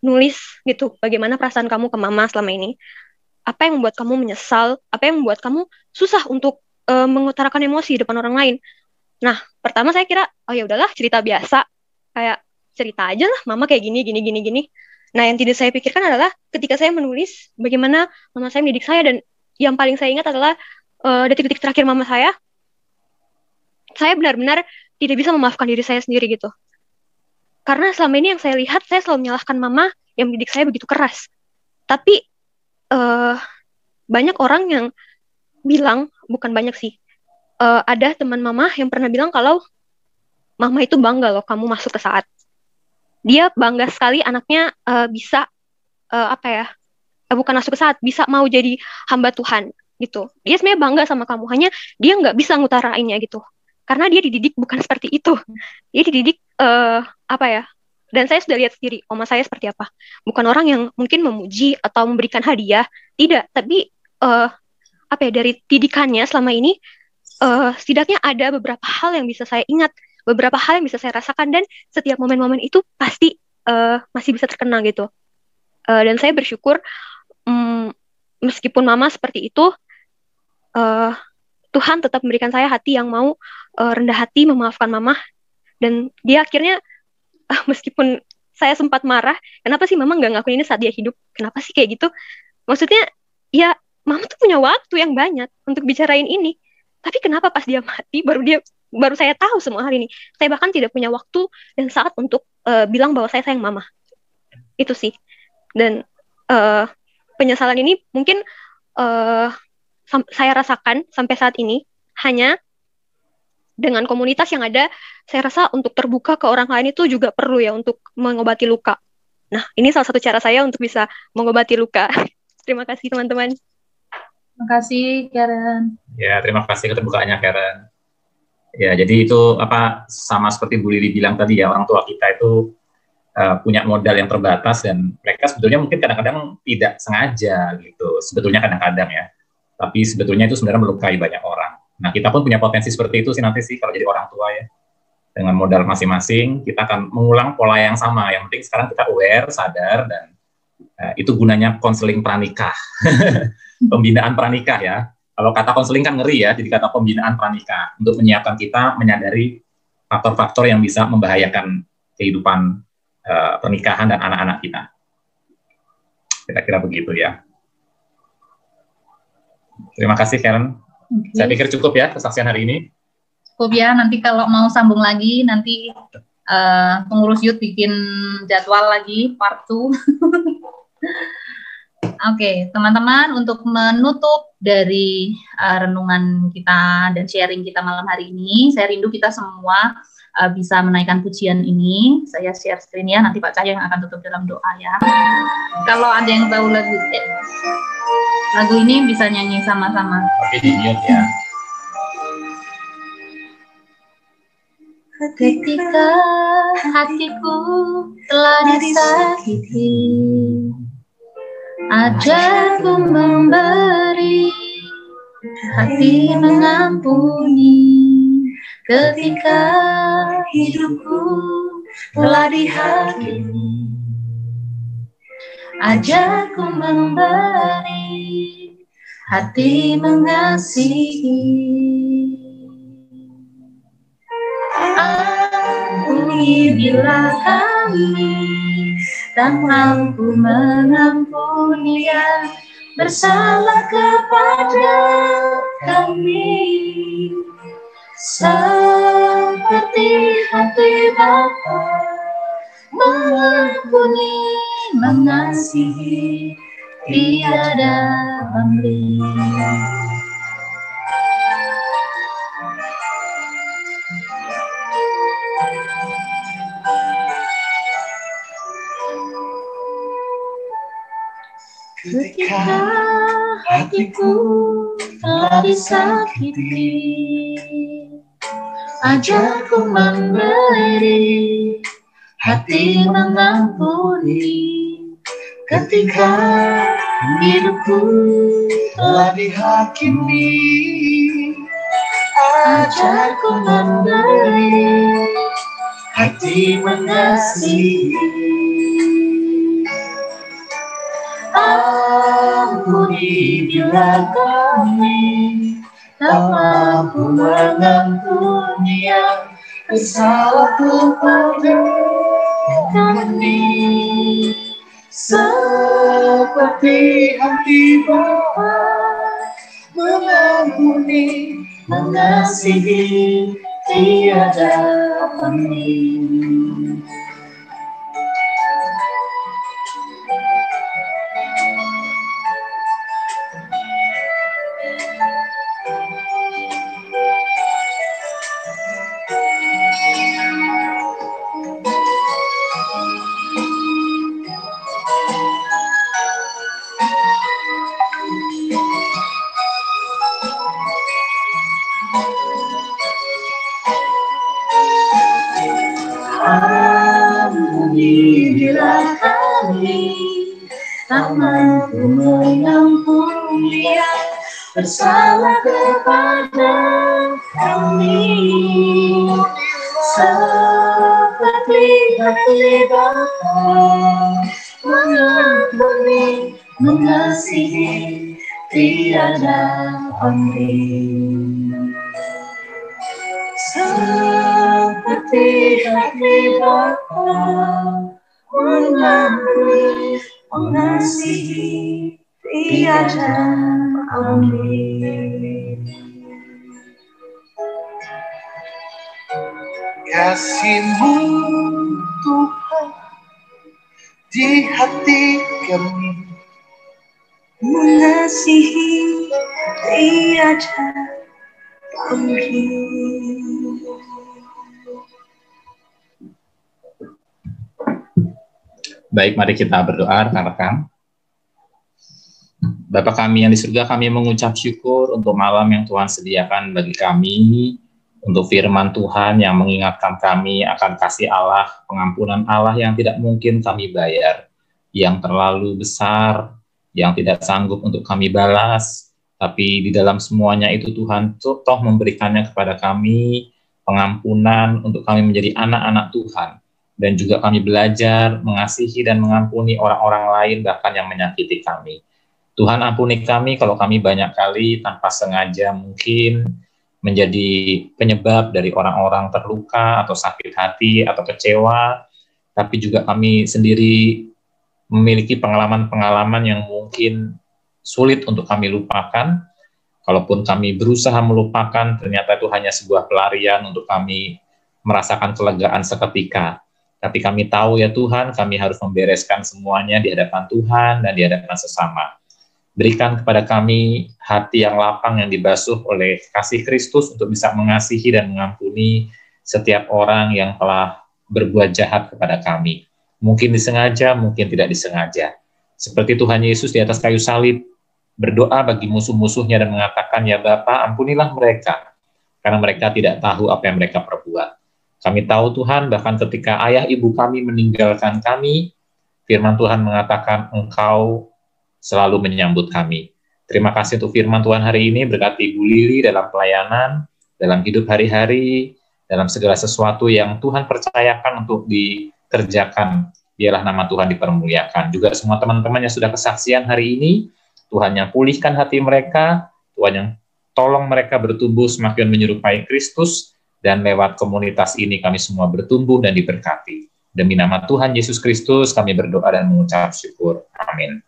nulis gitu, bagaimana perasaan kamu ke mama selama ini. Apa yang membuat kamu menyesal, apa yang membuat kamu susah untuk mengutarakan emosi di depan orang lain. Nah, pertama saya kira, oh ya udahlah, cerita biasa. Kayak cerita aja lah, mama kayak gini. Nah, yang tidak saya pikirkan adalah ketika saya menulis bagaimana mama saya mendidik saya, dan yang paling saya ingat adalah detik-detik terakhir mama saya benar-benar tidak bisa memaafkan diri saya sendiri gitu. Karena selama ini yang saya lihat, saya selalu menyalahkan mama yang mendidik saya begitu keras. Tapi banyak orang yang bilang, bukan banyak sih, ada teman mama yang pernah bilang kalau mama itu bangga loh kamu masuk ke Saat. Dia bangga sekali anaknya bisa bukan masuk ke Saat, bisa mau jadi hamba Tuhan gitu. Dia sebenarnya bangga sama kamu, hanya dia nggak bisa ngutarainnya gitu. Karena dia dididik bukan seperti itu. Dia dididik dan saya sudah lihat sendiri mama saya seperti apa. Bukan orang yang mungkin memuji atau memberikan hadiah, tidak. Tapi dari didikannya selama ini, setidaknya ada beberapa hal yang bisa saya ingat, beberapa hal yang bisa saya rasakan, dan setiap momen-momen itu pasti masih bisa terkenang gitu. Dan saya bersyukur meskipun mama seperti itu, Tuhan tetap memberikan saya hati yang mau rendah hati memaafkan mama. Dan dia akhirnya, meskipun saya sempat marah, kenapa sih mama nggak ngakuin ini saat dia hidup? Kenapa sih kayak gitu? Maksudnya, ya mama tuh punya waktu yang banyak untuk bicarain ini. Tapi kenapa pas dia mati, baru saya tahu semua hal ini. Saya bahkan tidak punya waktu dan saat untuk bilang bahwa saya sayang mama. Itu sih. Dan penyesalan ini mungkin saya rasakan sampai saat ini hanya dengan komunitas yang ada. Saya rasa untuk terbuka ke orang lain itu juga perlu ya untuk mengobati luka. Nah, ini salah satu cara saya untuk bisa mengobati luka. Terima kasih teman-teman. Terima kasih Karen. Ya, terima kasih keterbukaannya Karen. Ya, jadi itu sama seperti Bu Lili bilang tadi ya, orang tua kita itu punya modal yang terbatas, dan mereka sebetulnya mungkin kadang-kadang tidak sengaja gitu. Sebetulnya kadang-kadang ya. Tapi sebetulnya itu sebenarnya melukai banyak orang. Nah, kita pun punya potensi seperti itu sih nanti sih kalau jadi orang tua ya. Dengan modal masing-masing, kita akan mengulang pola yang sama. Yang penting sekarang kita aware, sadar, dan itu gunanya konseling pranikah. Pembinaan pranikah ya. Kalau kata konseling kan ngeri ya, jadi kata pembinaan pranikah. Untuk menyiapkan kita menyadari faktor-faktor yang bisa membahayakan kehidupan pernikahan dan anak-anak kita. Kira-kira begitu ya. Terima kasih Karen. Okay. Saya pikir cukup ya kesaksian hari ini. Cukup ya, nanti kalau mau sambung lagi, nanti pengurus youth bikin jadwal lagi, part 2. Oke, teman-teman, untuk menutup dari renungan kita dan sharing kita malam hari ini, saya rindu kita semua bisa menaikkan pujian ini. Saya share screen ya, nanti Pak Cahyo yang akan tutup dalam doa ya. Kalau ada yang tahu lagu ini bisa nyanyi sama-sama. Oke, di mute ya. Ketika hatiku telah disakiti, ajarku memberi, hati mengampuni. Ketika hidupku telah dihakimi, ajarku memberi, hati mengasihi. Ampuni bila kami tak mampu mengampuni yang bersalah kepada kami, seperti hati Bapa mengampuni, mengasihi, tiada pamrih. Ketika hatiku telah disakiti, ajarku memberi, hati mengampuni. Ketika hidupku telah dihakimi, ajarku memberi, hati mengasihi. Ampuni bila kami tak mampu mengampuni yang bersalah kepada kami, seperti hati Bapa mengampuni, mengasihi, tiada banding. Ampuni bila kami tak mampu mengampuni yang bersalah kepada kami, seperti hati Bapa mengampuni, mengasihi, tiada banding. Seperti hati Bapa mengampuni, mengasihi, tiada banding. Kasih-Mu Tuhan di hati kami, mengasihi, tiada banding. Baik, mari kita berdoa rekan-rekan. Bapa kami yang di surga, kami mengucap syukur untuk malam yang Tuhan sediakan bagi kami, untuk firman Tuhan yang mengingatkan kami akan kasih Allah, pengampunan Allah yang tidak mungkin kami bayar, yang terlalu besar, yang tidak sanggup untuk kami balas, tapi di dalam semuanya itu Tuhan toh memberikannya kepada kami, pengampunan untuk kami menjadi anak-anak Tuhan. Dan juga kami belajar mengasihi dan mengampuni orang-orang lain bahkan yang menyakiti kami. Tuhan ampuni kami kalau kami banyak kali tanpa sengaja mungkin menjadi penyebab dari orang-orang terluka atau sakit hati atau kecewa, tapi juga kami sendiri memiliki pengalaman-pengalaman yang mungkin sulit untuk kami lupakan. Kalaupun kami berusaha melupakan, ternyata itu hanya sebuah pelarian untuk kami merasakan kelegaan seketika. Tapi kami tahu ya Tuhan, kami harus membereskan semuanya di hadapan Tuhan dan di hadapan sesama. Berikan kepada kami hati yang lapang yang dibasuh oleh kasih Kristus untuk bisa mengasihi dan mengampuni setiap orang yang telah berbuat jahat kepada kami. Mungkin disengaja, mungkin tidak disengaja. Seperti Tuhan Yesus di atas kayu salib, berdoa bagi musuh-musuhnya dan mengatakan, ya Bapa, ampunilah mereka, karena mereka tidak tahu apa yang mereka perbuat. Kami tahu Tuhan, bahkan ketika ayah ibu kami meninggalkan kami, firman Tuhan mengatakan, Engkau selalu menyambut kami. Terima kasih untuk firman Tuhan hari ini, berkati Ibu Lili dalam pelayanan, dalam hidup hari-hari, dalam segala sesuatu yang Tuhan percayakan untuk dikerjakan. Biarlah nama Tuhan dipermuliakan. Juga semua teman-teman yang sudah kesaksian hari ini, Tuhan yang pulihkan hati mereka, Tuhan yang tolong mereka bertumbuh semakin menyerupai Kristus, dan lewat komunitas ini kami semua bertumbuh dan diberkati. Demi nama Tuhan Yesus Kristus kami berdoa dan mengucap syukur. Amin.